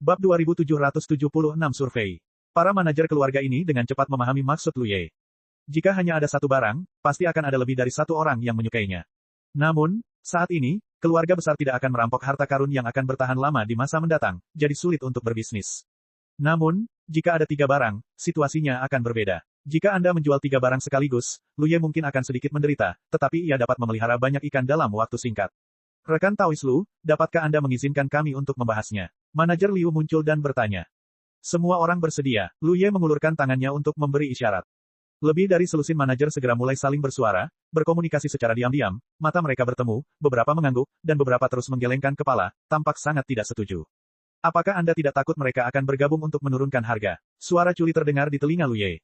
Bab 2776 Survei. Para manajer keluarga ini dengan cepat memahami maksud Lu Ye. Jika hanya ada satu barang, pasti akan ada lebih dari satu orang yang menyukainya. Namun, saat ini, keluarga besar tidak akan merampok harta karun yang akan bertahan lama di masa mendatang, jadi sulit untuk berbisnis. Namun, jika ada 3 barang, situasinya akan berbeda. Jika Anda menjual 3 barang sekaligus, Lu Ye mungkin akan sedikit menderita, tetapi ia dapat memelihara banyak ikan dalam waktu singkat. Rekan Taois Lu, dapatkah Anda mengizinkan kami untuk membahasnya? Manajer Liu muncul dan bertanya. Semua orang bersedia. Lu Ye mengulurkan tangannya untuk memberi isyarat. Lebih dari selusin manajer segera mulai saling bersuara, berkomunikasi secara diam-diam, mata mereka bertemu, beberapa mengangguk, dan beberapa terus menggelengkan kepala, tampak sangat tidak setuju. Apakah Anda tidak takut mereka akan bergabung untuk menurunkan harga? Suara Culi terdengar di telinga Lu Ye.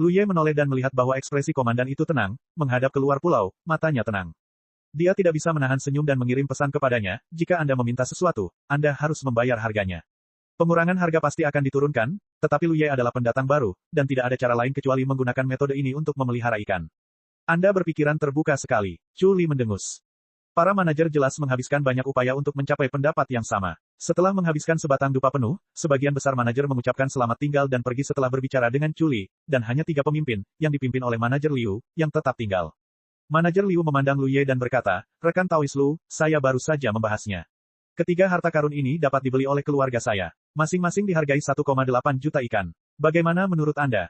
Lu Ye menoleh dan melihat bahwa ekspresi komandan itu tenang, menghadap keluar pulau, matanya tenang. Dia tidak bisa menahan senyum dan mengirim pesan kepadanya, jika Anda meminta sesuatu, Anda harus membayar harganya. Pengurangan harga pasti akan diturunkan, tetapi Lu Ye adalah pendatang baru, dan tidak ada cara lain kecuali menggunakan metode ini untuk memelihara ikan. Anda berpikiran terbuka sekali. Chu Li mendengus. Para manajer jelas menghabiskan banyak upaya untuk mencapai pendapat yang sama. Setelah menghabiskan sebatang dupa penuh, sebagian besar manajer mengucapkan selamat tinggal dan pergi setelah berbicara dengan Chu Li, dan hanya 3 pemimpin, yang dipimpin oleh manajer Liu, yang tetap tinggal. Manajer Liu memandang Lu Ye dan berkata, rekan Taois Lu, saya baru saja membahasnya. Ketiga harta karun ini dapat dibeli oleh keluarga saya. Masing-masing dihargai 1,8 juta ikan. Bagaimana menurut Anda?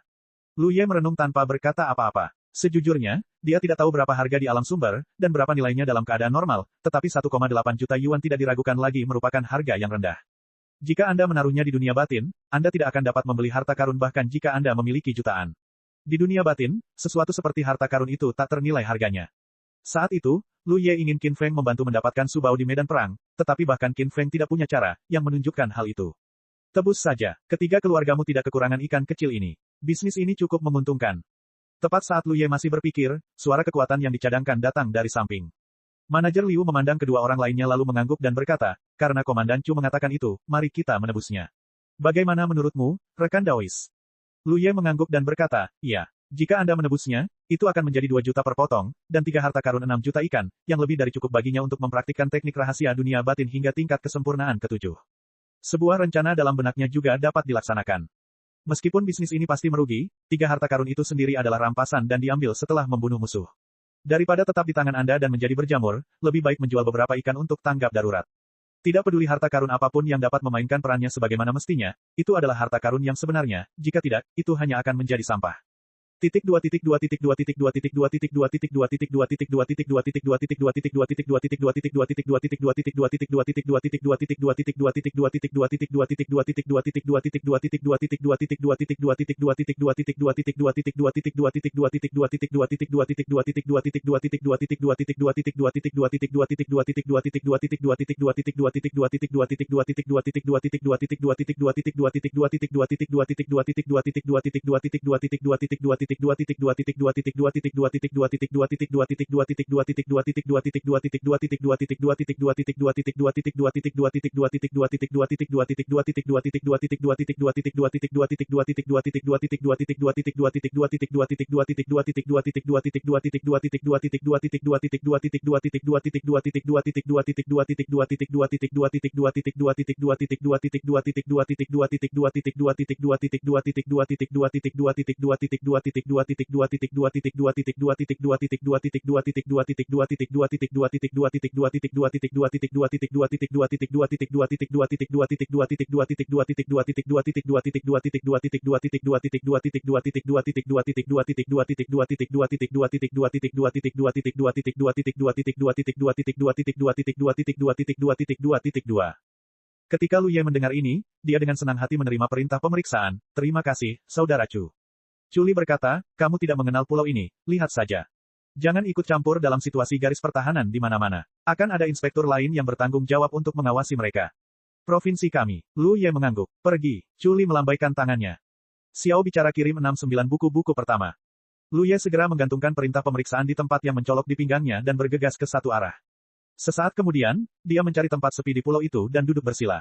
Lu Ye merenung tanpa berkata apa-apa. Sejujurnya, dia tidak tahu berapa harga di alam sumber, dan berapa nilainya dalam keadaan normal, tetapi 1,8 juta yuan tidak diragukan lagi merupakan harga yang rendah. Jika Anda menaruhnya di dunia batin, Anda tidak akan dapat membeli harta karun bahkan jika Anda memiliki jutaan. Di dunia batin, sesuatu seperti harta karun itu tak ternilai harganya. Saat itu, Lu Ye ingin Qin Feng membantu mendapatkan Subao di medan perang, tetapi bahkan Qin Feng tidak punya cara yang menunjukkan hal itu. Tebus saja, ketiga keluargamu tidak kekurangan ikan kecil ini. Bisnis ini cukup menguntungkan. Tepat saat Lu Ye masih berpikir, suara kekuatan yang dicadangkan datang dari samping. Manajer Liu memandang kedua orang lainnya lalu mengangguk dan berkata, karena Komandan Chu mengatakan itu, mari kita menebusnya. Bagaimana menurutmu, rekan Daois? Lu Ye mengangguk dan berkata, iya. Jika Anda menebusnya, itu akan menjadi 2 juta per potong, dan 3 harta karun 6 juta ikan, yang lebih dari cukup baginya untuk mempraktikkan teknik rahasia dunia batin hingga tingkat kesempurnaan ke-7. Sebuah rencana dalam benaknya juga dapat dilaksanakan. Meskipun bisnis ini pasti merugi, 3 harta karun itu sendiri adalah rampasan dan diambil setelah membunuh musuh. Daripada tetap di tangan Anda dan menjadi berjamur, lebih baik menjual beberapa ikan untuk tanggap darurat. Tidak peduli harta karun apapun yang dapat memainkan perannya sebagaimana mestinya, itu adalah harta karun yang sebenarnya, jika tidak, itu hanya akan menjadi sampah. Ketika Lu Ye mendengar ini, dia dengan senang hati menerima perintah pemeriksaan. Terima kasih, Saudara Chu. Chu Li berkata, kamu tidak mengenal pulau ini, lihat saja. Jangan ikut campur dalam situasi garis pertahanan di mana-mana. Akan ada inspektur lain yang bertanggung jawab untuk mengawasi mereka. Provinsi kami. Lu Ye mengangguk. Pergi. Chu Li melambaikan tangannya. Xiao bicara kirim 69 buku-buku pertama. Lu Ye segera menggantungkan perintah pemeriksaan di tempat yang mencolok di pinggangnya dan bergegas ke satu arah. Sesaat kemudian, dia mencari tempat sepi di pulau itu dan duduk bersila.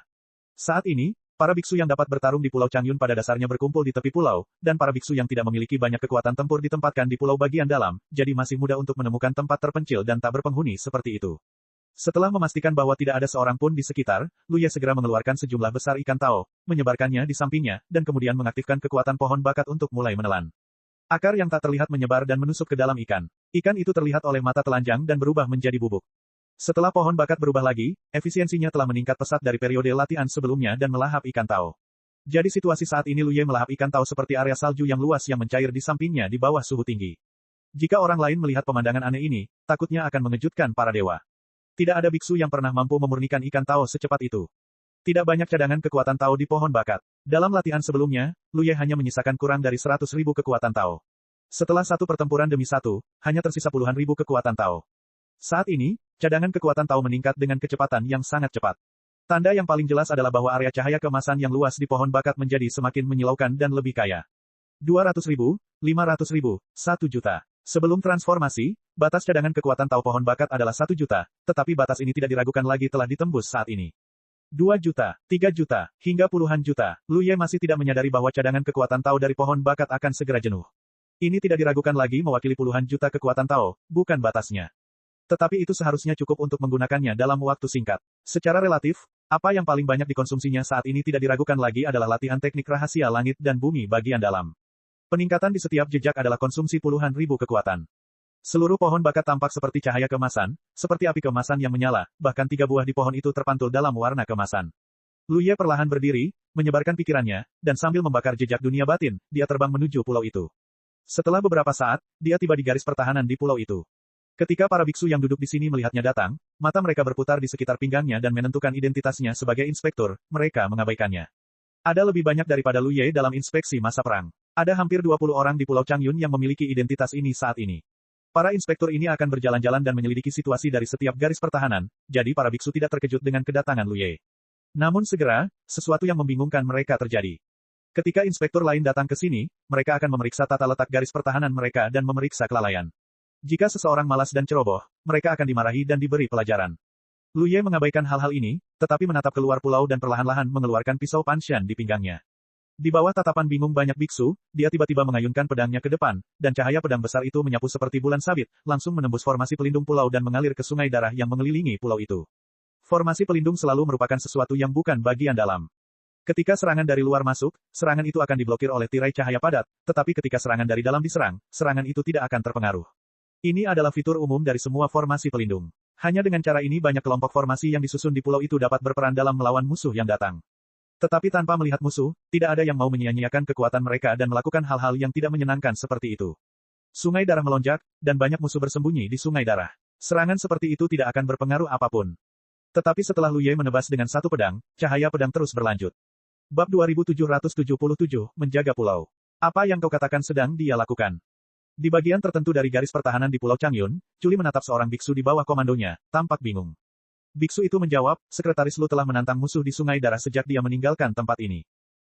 Saat ini, para biksu yang dapat bertarung di Pulau Changyun pada dasarnya berkumpul di tepi pulau, dan para biksu yang tidak memiliki banyak kekuatan tempur ditempatkan di pulau bagian dalam, jadi masih mudah untuk menemukan tempat terpencil dan tak berpenghuni seperti itu. Setelah memastikan bahwa tidak ada seorang pun di sekitar, Lu Ye segera mengeluarkan sejumlah besar ikan tao, menyebarkannya di sampingnya, dan kemudian mengaktifkan kekuatan pohon bakat untuk mulai menelan. Akar yang tak terlihat menyebar dan menusuk ke dalam ikan. Ikan itu terlihat oleh mata telanjang dan berubah menjadi bubuk. Setelah pohon bakat berubah lagi, efisiensinya telah meningkat pesat dari periode latihan sebelumnya dan melahap ikan tao. Jadi situasi saat ini Lu Ye melahap ikan tao seperti area salju yang luas yang mencair di sampingnya di bawah suhu tinggi. Jika orang lain melihat pemandangan aneh ini, takutnya akan mengejutkan para dewa. Tidak ada biksu yang pernah mampu memurnikan ikan tao secepat itu. Tidak banyak cadangan kekuatan tao di pohon bakat. Dalam latihan sebelumnya, Lu Ye hanya menyisakan kurang dari 100.000 kekuatan tao. Setelah satu pertempuran demi satu, hanya tersisa puluhan ribu kekuatan tao. Saat ini, cadangan kekuatan tao meningkat dengan kecepatan yang sangat cepat. Tanda yang paling jelas adalah bahwa area cahaya keemasan yang luas di pohon bakat menjadi semakin menyilaukan dan lebih kaya. 200.000, 500.000, 1 juta. Sebelum transformasi, batas cadangan kekuatan tao pohon bakat adalah 1 juta, tetapi batas ini tidak diragukan lagi telah ditembus saat ini. 2 juta, 3 juta, hingga puluhan juta. Lu Ye masih tidak menyadari bahwa cadangan kekuatan tao dari pohon bakat akan segera jenuh. Ini tidak diragukan lagi mewakili puluhan juta kekuatan tao, bukan batasnya. Tetapi itu seharusnya cukup untuk menggunakannya dalam waktu singkat. Secara relatif, apa yang paling banyak dikonsumsinya saat ini tidak diragukan lagi adalah latihan teknik rahasia langit dan bumi bagian dalam. Peningkatan di setiap jejak adalah konsumsi puluhan ribu kekuatan. Seluruh pohon bakat tampak seperti cahaya kemasan, seperti api kemasan yang menyala, bahkan 3 buah di pohon itu terpantul dalam warna kemasan. Lu Ye perlahan berdiri, menyebarkan pikirannya, dan sambil membakar jejak dunia batin, dia terbang menuju pulau itu. Setelah beberapa saat, dia tiba di garis pertahanan di pulau itu. Ketika para biksu yang duduk di sini melihatnya datang, mata mereka berputar di sekitar pinggangnya dan menentukan identitasnya sebagai inspektur, mereka mengabaikannya. Ada lebih banyak daripada Lu Ye dalam inspeksi masa perang. Ada hampir 20 orang di Pulau Changyun yang memiliki identitas ini saat ini. Para inspektur ini akan berjalan-jalan dan menyelidiki situasi dari setiap garis pertahanan, jadi para biksu tidak terkejut dengan kedatangan Lu Ye. Namun segera, sesuatu yang membingungkan mereka terjadi. Ketika inspektur lain datang ke sini, mereka akan memeriksa tata letak garis pertahanan mereka dan memeriksa kelalaian. Jika seseorang malas dan ceroboh, mereka akan dimarahi dan diberi pelajaran. Lu Ye mengabaikan hal-hal ini, tetapi menatap keluar pulau dan perlahan-lahan mengeluarkan pisau Panshan di pinggangnya. Di bawah tatapan bingung banyak biksu, dia tiba-tiba mengayunkan pedangnya ke depan, dan cahaya pedang besar itu menyapu seperti bulan sabit, langsung menembus formasi pelindung pulau dan mengalir ke sungai darah yang mengelilingi pulau itu. Formasi pelindung selalu merupakan sesuatu yang bukan bagian dalam. Ketika serangan dari luar masuk, serangan itu akan diblokir oleh tirai cahaya padat, tetapi ketika serangan dari dalam diserang, serangan itu tidak akan terpengaruh. Ini adalah fitur umum dari semua formasi pelindung. Hanya dengan cara ini banyak kelompok formasi yang disusun di pulau itu dapat berperan dalam melawan musuh yang datang. Tetapi tanpa melihat musuh, tidak ada yang mau menyia-nyiakan kekuatan mereka dan melakukan hal-hal yang tidak menyenangkan seperti itu. Sungai darah melonjak, dan banyak musuh bersembunyi di sungai darah. Serangan seperti itu tidak akan berpengaruh apapun. Tetapi setelah Lu Ye menebas dengan satu pedang, cahaya pedang terus berlanjut. Bab 2777, Menjaga Pulau. Apa yang kau katakan sedang dia lakukan? Di bagian tertentu dari garis pertahanan di Pulau Changyun, Chuli menatap seorang biksu di bawah komandonya, tampak bingung. Biksu itu menjawab, Sekretaris Lu telah menantang musuh di sungai darah sejak dia meninggalkan tempat ini.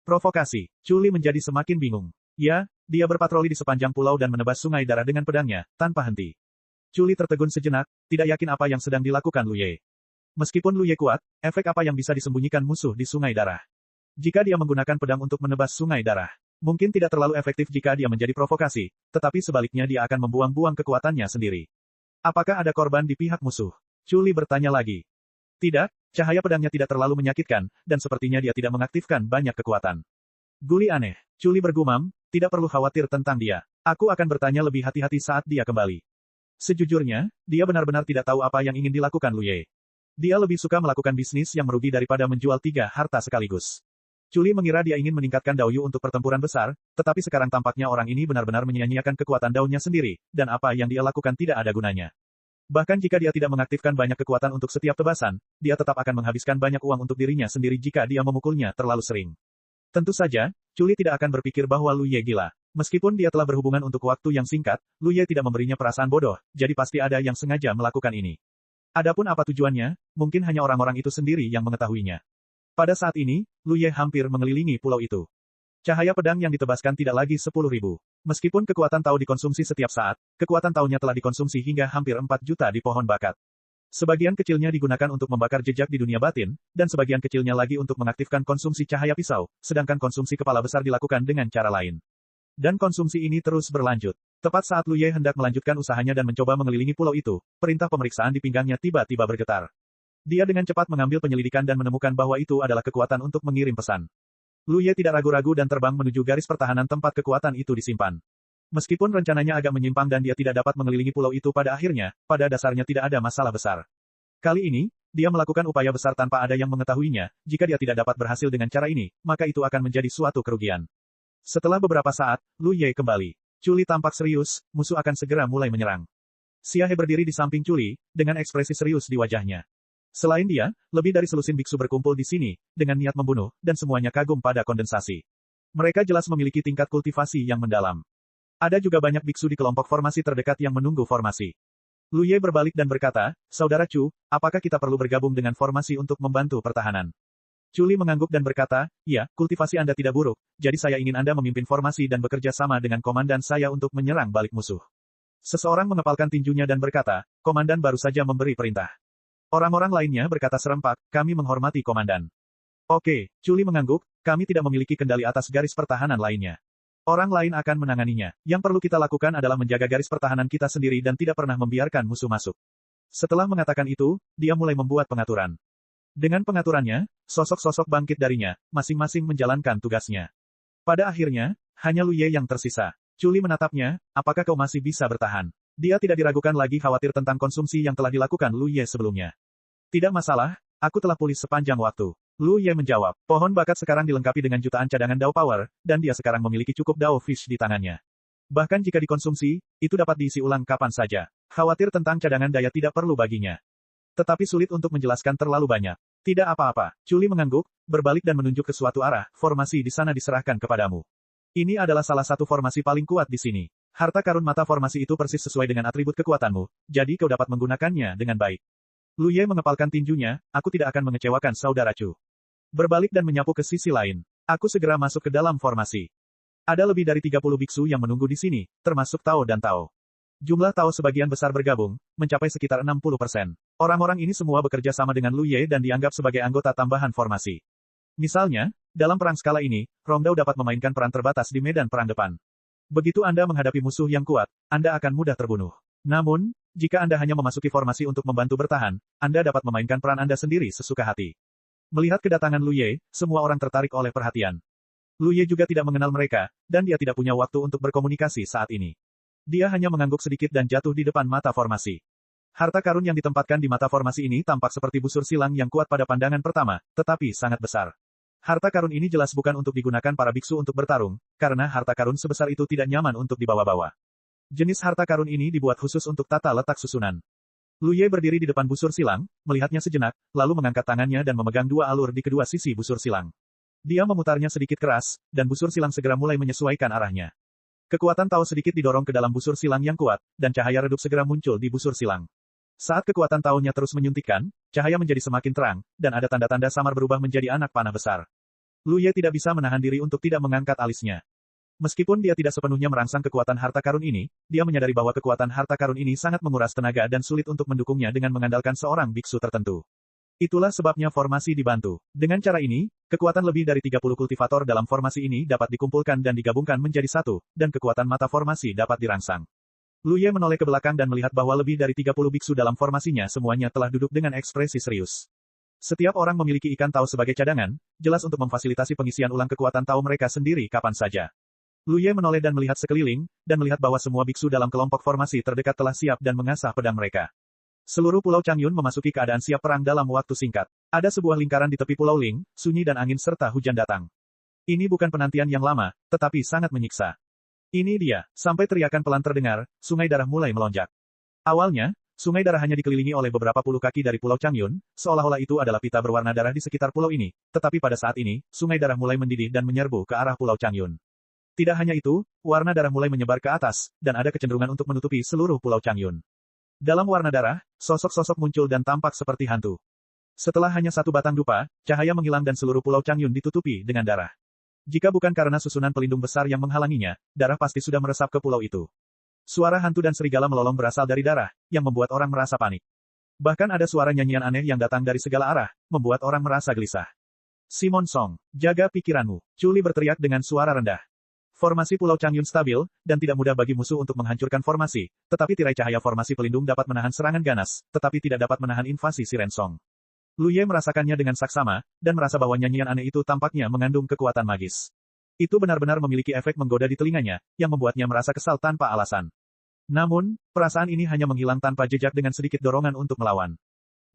Provokasi. Chuli menjadi semakin bingung. Ya, dia berpatroli di sepanjang pulau dan menebas sungai darah dengan pedangnya, tanpa henti. Chuli tertegun sejenak, tidak yakin apa yang sedang dilakukan Lu Ye. Meskipun Lu Ye kuat, efek apa yang bisa disembunyikan musuh di sungai darah? Jika dia menggunakan pedang untuk menebas sungai darah, mungkin tidak terlalu efektif jika dia menjadi provokasi, tetapi sebaliknya dia akan membuang-buang kekuatannya sendiri. Apakah ada korban di pihak musuh? Chuli bertanya lagi. Tidak, cahaya pedangnya tidak terlalu menyakitkan, dan sepertinya dia tidak mengaktifkan banyak kekuatan. Guli aneh. Chuli bergumam, tidak perlu khawatir tentang dia. Aku akan bertanya lebih hati-hati saat dia kembali. Sejujurnya, dia benar-benar tidak tahu apa yang ingin dilakukan Lu Ye. Dia lebih suka melakukan bisnis yang merugi daripada menjual 3 harta sekaligus. Chuli mengira dia ingin meningkatkan Dao Yu untuk pertempuran besar, tetapi sekarang tampaknya orang ini benar-benar menyia-nyiakan kekuatan daunnya sendiri, dan apa yang dia lakukan tidak ada gunanya. Bahkan jika dia tidak mengaktifkan banyak kekuatan untuk setiap tebasan, dia tetap akan menghabiskan banyak uang untuk dirinya sendiri jika dia memukulnya terlalu sering. Tentu saja, Chuli tidak akan berpikir bahwa Lu Ye gila. Meskipun dia telah berhubungan untuk waktu yang singkat, Lu Ye tidak memberinya perasaan bodoh, jadi pasti ada yang sengaja melakukan ini. Adapun apa tujuannya, mungkin hanya orang-orang itu sendiri yang mengetahuinya. Pada saat ini, Lu Ye hampir mengelilingi pulau itu. Cahaya pedang yang ditebaskan tidak lagi 10.000. Meskipun kekuatan Tao dikonsumsi setiap saat, kekuatan Tao-nya telah dikonsumsi hingga hampir 4 juta di pohon bakat. Sebagian kecilnya digunakan untuk membakar jejak di dunia batin, dan sebagian kecilnya lagi untuk mengaktifkan konsumsi cahaya pisau, sedangkan konsumsi kepala besar dilakukan dengan cara lain. Dan konsumsi ini terus berlanjut. Tepat saat Lu Ye hendak melanjutkan usahanya dan mencoba mengelilingi pulau itu, perintah pemeriksaan di pinggangnya tiba-tiba bergetar. Dia dengan cepat mengambil penyelidikan dan menemukan bahwa itu adalah kekuatan untuk mengirim pesan. Lu Ye tidak ragu-ragu dan terbang menuju garis pertahanan tempat kekuatan itu disimpan. Meskipun rencananya agak menyimpang dan dia tidak dapat mengelilingi pulau itu pada akhirnya, pada dasarnya tidak ada masalah besar. Kali ini, dia melakukan upaya besar tanpa ada yang mengetahuinya. Jika dia tidak dapat berhasil dengan cara ini, maka itu akan menjadi suatu kerugian. Setelah beberapa saat, Lu Ye kembali. Chuli tampak serius, musuh akan segera mulai menyerang. Xia He berdiri di samping Chuli, dengan ekspresi serius di wajahnya. Selain dia, lebih dari selusin biksu berkumpul di sini, dengan niat membunuh, dan semuanya kagum pada kondensasi. Mereka jelas memiliki tingkat kultivasi yang mendalam. Ada juga banyak biksu di kelompok formasi terdekat yang menunggu formasi. Lu Ye berbalik dan berkata, Saudara Chu, apakah kita perlu bergabung dengan formasi untuk membantu pertahanan? Chuli mengangguk dan berkata, ya, kultivasi Anda tidak buruk, jadi saya ingin Anda memimpin formasi dan bekerja sama dengan komandan saya untuk menyerang balik musuh. Seseorang mengepalkan tinjunya dan berkata, komandan baru saja memberi perintah. Orang-orang lainnya berkata serempak, kami menghormati komandan. Oke, Chuli mengangguk, kami tidak memiliki kendali atas garis pertahanan lainnya. Orang lain akan menanganinya. Yang perlu kita lakukan adalah menjaga garis pertahanan kita sendiri dan tidak pernah membiarkan musuh masuk. Setelah mengatakan itu, dia mulai membuat pengaturan. Dengan pengaturannya, sosok-sosok bangkit darinya, masing-masing menjalankan tugasnya. Pada akhirnya, hanya Lu Ye yang tersisa. Chuli menatapnya, apakah kau masih bisa bertahan? Dia tidak diragukan lagi khawatir tentang konsumsi yang telah dilakukan Lu Ye sebelumnya. Tidak masalah, aku telah pulih sepanjang waktu. Lu Ye menjawab, pohon bakat sekarang dilengkapi dengan jutaan cadangan Dao Power, dan dia sekarang memiliki cukup Dao Fish di tangannya. Bahkan jika dikonsumsi, itu dapat diisi ulang kapan saja. Khawatir tentang cadangan daya tidak perlu baginya. Tetapi sulit untuk menjelaskan terlalu banyak. Tidak apa-apa, Chuli mengangguk, berbalik dan menunjuk ke suatu arah, formasi di sana diserahkan kepadamu. Ini adalah salah satu formasi paling kuat di sini. Harta karun mata formasi itu persis sesuai dengan atribut kekuatanmu, jadi kau dapat menggunakannya dengan baik. Lu Ye mengepalkan tinjunya, aku tidak akan mengecewakan saudara Chu. Berbalik dan menyapu ke sisi lain. Aku segera masuk ke dalam formasi. Ada lebih dari 30 biksu yang menunggu di sini, termasuk Tao dan Tao. Jumlah Tao sebagian besar bergabung, mencapai sekitar 60%. Orang-orang ini semua bekerja sama dengan Lu Ye dan dianggap sebagai anggota tambahan formasi. Misalnya, dalam perang skala ini, Rongdao dapat memainkan peran terbatas di medan perang depan. Begitu Anda menghadapi musuh yang kuat, Anda akan mudah terbunuh. Namun, jika Anda hanya memasuki formasi untuk membantu bertahan, Anda dapat memainkan peran Anda sendiri sesuka hati. Melihat kedatangan Lu Ye, semua orang tertarik oleh perhatian. Lu Ye juga tidak mengenal mereka, dan dia tidak punya waktu untuk berkomunikasi saat ini. Dia hanya mengangguk sedikit dan jatuh di depan mata formasi. Harta karun yang ditempatkan di mata formasi ini tampak seperti busur silang yang kuat pada pandangan pertama, tetapi sangat besar. Harta karun ini jelas bukan untuk digunakan para biksu untuk bertarung, karena harta karun sebesar itu tidak nyaman untuk dibawa-bawa. Jenis harta karun ini dibuat khusus untuk tata letak susunan. Lu Ye berdiri di depan busur silang, melihatnya sejenak, lalu mengangkat tangannya dan memegang dua alur di kedua sisi busur silang. Dia memutarnya sedikit keras, dan busur silang segera mulai menyesuaikan arahnya. Kekuatan Tao sedikit didorong ke dalam busur silang yang kuat, dan cahaya redup segera muncul di busur silang. Saat kekuatan Tao-nya terus menyuntikkan, cahaya menjadi semakin terang, dan ada tanda-tanda samar berubah menjadi anak panah besar. Lu Ye tidak bisa menahan diri untuk tidak mengangkat alisnya. Meskipun dia tidak sepenuhnya merangsang kekuatan harta karun ini, dia menyadari bahwa kekuatan harta karun ini sangat menguras tenaga dan sulit untuk mendukungnya dengan mengandalkan seorang biksu tertentu. Itulah sebabnya formasi dibantu. Dengan cara ini, kekuatan lebih dari 30 kultivator dalam formasi ini dapat dikumpulkan dan digabungkan menjadi satu, dan kekuatan mata formasi dapat dirangsang. Lu Ye menoleh ke belakang dan melihat bahwa lebih dari 30 biksu dalam formasinya semuanya telah duduk dengan ekspresi serius. Setiap orang memiliki ikan Tao sebagai cadangan, jelas untuk memfasilitasi pengisian ulang kekuatan Tao mereka sendiri kapan saja. Lu Ye menoleh dan melihat sekeliling, dan melihat bahwa semua biksu dalam kelompok formasi terdekat telah siap dan mengasah pedang mereka. Seluruh Pulau Changyun memasuki keadaan siap perang dalam waktu singkat. Ada sebuah lingkaran di tepi Pulau Ling, sunyi dan angin serta hujan datang. Ini bukan penantian yang lama, tetapi sangat menyiksa. Ini dia, sampai teriakan pelan terdengar, sungai darah mulai melonjak. Awalnya, sungai darah hanya dikelilingi oleh beberapa puluh kaki dari Pulau Changyun, seolah-olah itu adalah pita berwarna darah di sekitar pulau ini, tetapi pada saat ini, sungai darah mulai mendidih dan menyerbu ke arah Pulau Changyun. Tidak hanya itu, warna darah mulai menyebar ke atas, dan ada kecenderungan untuk menutupi seluruh Pulau Changyun. Dalam warna darah, sosok-sosok muncul dan tampak seperti hantu. Setelah hanya satu batang dupa, cahaya menghilang dan seluruh Pulau Changyun ditutupi dengan darah. Jika bukan karena susunan pelindung besar yang menghalanginya, darah pasti sudah meresap ke pulau itu. Suara hantu dan serigala melolong berasal dari darah, yang membuat orang merasa panik. Bahkan ada suara nyanyian aneh yang datang dari segala arah, membuat orang merasa gelisah. Simon Song, jaga pikiranmu, Chuli berteriak dengan suara rendah. Formasi Pulau Changyun stabil, dan tidak mudah bagi musuh untuk menghancurkan formasi, tetapi tirai cahaya formasi pelindung dapat menahan serangan ganas, tetapi tidak dapat menahan invasi si Rensong. Lu Ye merasakannya dengan saksama, dan merasa bahwa nyanyian aneh itu tampaknya mengandung kekuatan magis. Itu benar-benar memiliki efek menggoda di telinganya, yang membuatnya merasa kesal tanpa alasan. Namun, perasaan ini hanya menghilang tanpa jejak dengan sedikit dorongan untuk melawan.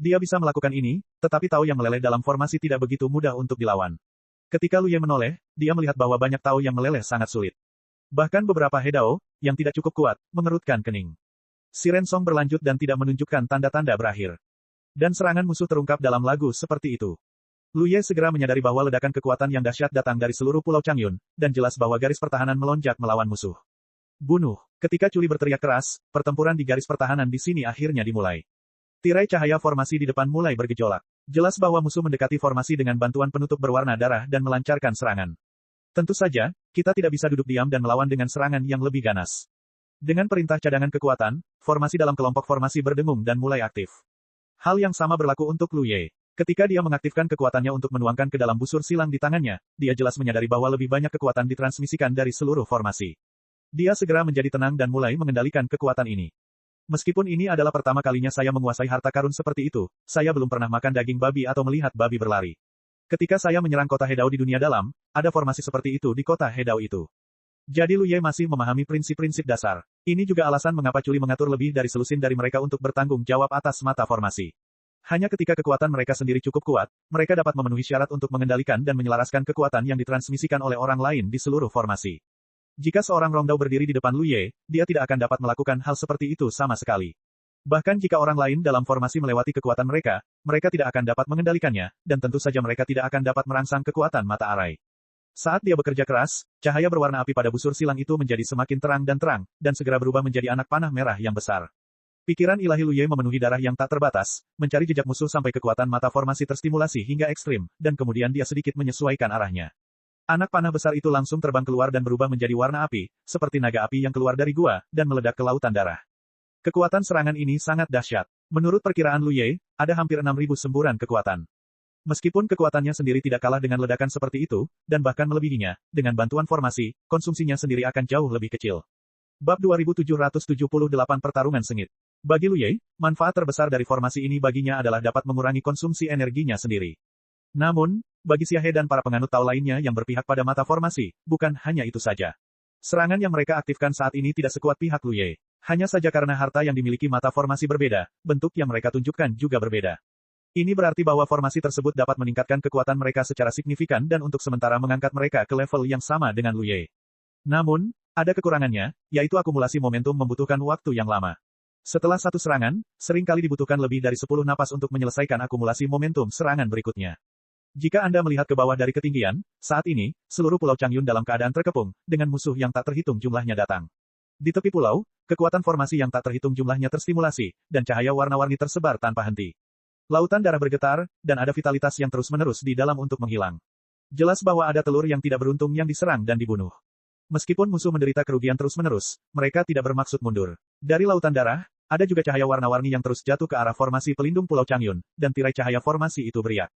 Dia bisa melakukan ini, tetapi tahu yang meleleh dalam formasi tidak begitu mudah untuk dilawan. Ketika Lu Ye menoleh, dia melihat bahwa banyak tahu yang meleleh sangat sulit. Bahkan beberapa Hedao, yang tidak cukup kuat, mengerutkan kening. Si Rensong berlanjut dan tidak menunjukkan tanda-tanda berakhir. Dan serangan musuh terungkap dalam lagu seperti itu. Lu Ye segera menyadari bahwa ledakan kekuatan yang dahsyat datang dari seluruh Pulau Changyun, dan jelas bahwa garis pertahanan melonjak melawan musuh. Bunuh! Ketika Culi berteriak keras, pertempuran di garis pertahanan di sini akhirnya dimulai. Tirai cahaya formasi di depan mulai bergejolak. Jelas bahwa musuh mendekati formasi dengan bantuan penutup berwarna darah dan melancarkan serangan. Tentu saja, kita tidak bisa duduk diam dan melawan dengan serangan yang lebih ganas. Dengan perintah cadangan kekuatan, formasi dalam kelompok formasi berdengung dan mulai aktif. Hal yang sama berlaku untuk Lu Ye. Ketika dia mengaktifkan kekuatannya untuk menuangkan ke dalam busur silang di tangannya, dia jelas menyadari bahwa lebih banyak kekuatan ditransmisikan dari seluruh formasi. Dia segera menjadi tenang dan mulai mengendalikan kekuatan ini. Meskipun ini adalah pertama kalinya saya menguasai harta karun seperti itu, saya belum pernah makan daging babi atau melihat babi berlari. Ketika saya menyerang kota Hedao di dunia dalam, ada formasi seperti itu di kota Hedao itu. Jadi Lu Ye masih memahami prinsip-prinsip dasar. Ini juga alasan mengapa Culi mengatur lebih dari selusin dari mereka untuk bertanggung jawab atas mata formasi. Hanya ketika kekuatan mereka sendiri cukup kuat, mereka dapat memenuhi syarat untuk mengendalikan dan menyelaraskan kekuatan yang ditransmisikan oleh orang lain di seluruh formasi. Jika seorang Rongdao berdiri di depan Lu Ye, dia tidak akan dapat melakukan hal seperti itu sama sekali. Bahkan jika orang lain dalam formasi melewati kekuatan mereka, mereka tidak akan dapat mengendalikannya, dan tentu saja mereka tidak akan dapat merangsang kekuatan mata arai. Saat dia bekerja keras, cahaya berwarna api pada busur silang itu menjadi semakin terang, dan segera berubah menjadi anak panah merah yang besar. Pikiran ilahi Lu Ye memenuhi darah yang tak terbatas, mencari jejak musuh sampai kekuatan mata formasi terstimulasi hingga ekstrim, dan kemudian dia sedikit menyesuaikan arahnya. Anak panah besar itu langsung terbang keluar dan berubah menjadi warna api, seperti naga api yang keluar dari gua, dan meledak ke lautan darah. Kekuatan serangan ini sangat dahsyat. Menurut perkiraan Lu Ye, ada hampir 6.000 semburan kekuatan. Meskipun kekuatannya sendiri tidak kalah dengan ledakan seperti itu, dan bahkan melebihinya, dengan bantuan formasi, konsumsinya sendiri akan jauh lebih kecil. Bab 2778 Pertarungan Sengit. Bagi Lu Ye, manfaat terbesar dari formasi ini baginya adalah dapat mengurangi konsumsi energinya sendiri. Namun, bagi Xia He dan para penganut Tao lainnya yang berpihak pada mata formasi, bukan hanya itu saja. Serangan yang mereka aktifkan saat ini tidak sekuat pihak Lu Ye. Hanya saja karena harta yang dimiliki mata formasi berbeda, bentuk yang mereka tunjukkan juga berbeda. Ini berarti bahwa formasi tersebut dapat meningkatkan kekuatan mereka secara signifikan dan untuk sementara mengangkat mereka ke level yang sama dengan Lu Ye. Namun, ada kekurangannya, yaitu akumulasi momentum membutuhkan waktu yang lama. Setelah satu serangan, seringkali dibutuhkan lebih dari 10 napas untuk menyelesaikan akumulasi momentum serangan berikutnya. Jika Anda melihat ke bawah dari ketinggian, saat ini, seluruh Pulau Changyun dalam keadaan terkepung, dengan musuh yang tak terhitung jumlahnya datang. Di tepi pulau, kekuatan formasi yang tak terhitung jumlahnya terstimulasi, dan cahaya warna-warni tersebar tanpa henti. Lautan darah bergetar, dan ada vitalitas yang terus-menerus di dalam untuk menghilang. Jelas bahwa ada telur yang tidak beruntung yang diserang dan dibunuh. Meskipun musuh menderita kerugian terus-menerus, mereka tidak bermaksud mundur. Dari lautan darah, ada juga cahaya warna-warni yang terus jatuh ke arah formasi pelindung Pulau Changyun, dan tirai cahaya formasi itu beriak.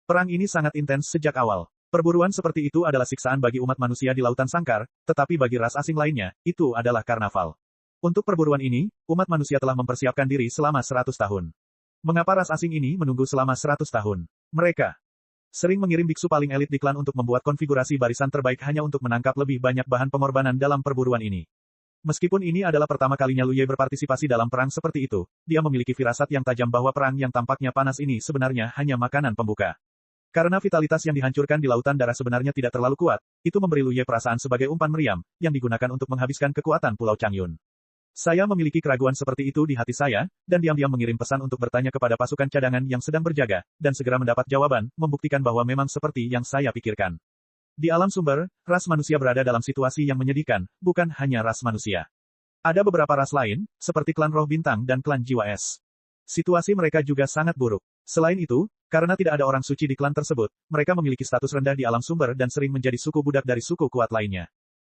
Perang ini sangat intens sejak awal. Perburuan seperti itu adalah siksaan bagi umat manusia di Lautan Sangkar, tetapi bagi ras asing lainnya, itu adalah karnaval. Untuk perburuan ini, umat manusia telah mempersiapkan diri selama 100 tahun. Mengapa ras asing ini menunggu selama 100 tahun? Mereka sering mengirim biksu paling elit di klan untuk membuat konfigurasi barisan terbaik hanya untuk menangkap lebih banyak bahan pengorbanan dalam perburuan ini. Meskipun ini adalah pertama kalinya Lu Ye berpartisipasi dalam perang seperti itu, dia memiliki firasat yang tajam bahwa perang yang tampaknya panas ini sebenarnya hanya makanan pembuka. Karena vitalitas yang dihancurkan di lautan darah sebenarnya tidak terlalu kuat, itu memberi Lu Ye perasaan sebagai umpan meriam, yang digunakan untuk menghabiskan kekuatan Pulau Changyun. Saya memiliki keraguan seperti itu di hati saya, dan diam-diam mengirim pesan untuk bertanya kepada pasukan cadangan yang sedang berjaga, dan segera mendapat jawaban, membuktikan bahwa memang seperti yang saya pikirkan. Di alam sumber, ras manusia berada dalam situasi yang menyedihkan, bukan hanya ras manusia. Ada beberapa ras lain, seperti klan Roh Bintang dan klan Jiwa Es. Situasi mereka juga sangat buruk. Selain itu, karena tidak ada orang suci di klan tersebut, mereka memiliki status rendah di alam sumber dan sering menjadi suku budak dari suku kuat lainnya.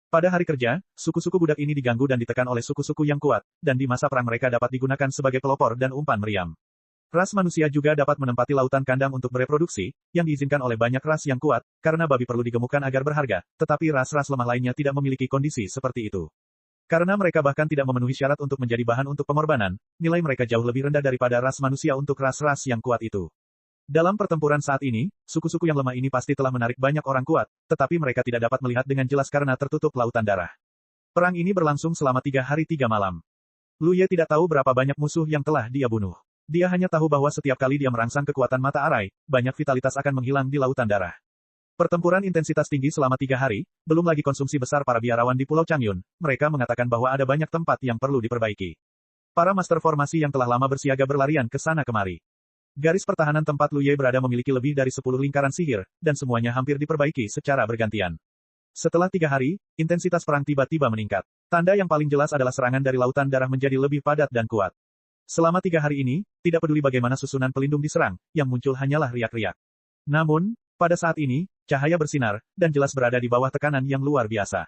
Pada hari kerja, suku-suku budak ini diganggu dan ditekan oleh suku-suku yang kuat, dan di masa perang mereka dapat digunakan sebagai pelopor dan umpan meriam. Ras manusia juga dapat menempati lautan kandang untuk bereproduksi, yang diizinkan oleh banyak ras yang kuat, karena babi perlu digemukkan agar berharga, tetapi ras-ras lemah lainnya tidak memiliki kondisi seperti itu. Karena mereka bahkan tidak memenuhi syarat untuk menjadi bahan untuk pengorbanan, nilai mereka jauh lebih rendah daripada ras manusia untuk ras-ras yang kuat itu. Dalam pertempuran saat ini, suku-suku yang lemah ini pasti telah menarik banyak orang kuat, tetapi mereka tidak dapat melihat dengan jelas karena tertutup lautan darah. Perang ini berlangsung selama 3 hari 3 malam. Lu Ye tidak tahu berapa banyak musuh yang telah dia bunuh. Dia hanya tahu bahwa setiap kali dia merangsang kekuatan mata arai, banyak vitalitas akan menghilang di lautan darah. Pertempuran intensitas tinggi selama 3 hari, belum lagi konsumsi besar para biarawan di Pulau Changyun, mereka mengatakan bahwa ada banyak tempat yang perlu diperbaiki. Para master formasi yang telah lama bersiaga berlarian ke sana kemari. Garis pertahanan tempat Lu Ye berada memiliki lebih dari 10 lingkaran sihir, dan semuanya hampir diperbaiki secara bergantian. Setelah 3 hari, intensitas perang tiba-tiba meningkat. Tanda yang paling jelas adalah serangan dari lautan darah menjadi lebih padat dan kuat. Selama 3 hari ini, tidak peduli bagaimana susunan pelindung diserang, yang muncul hanyalah riak-riak. Namun, pada saat ini, cahaya bersinar, dan jelas berada di bawah tekanan yang luar biasa.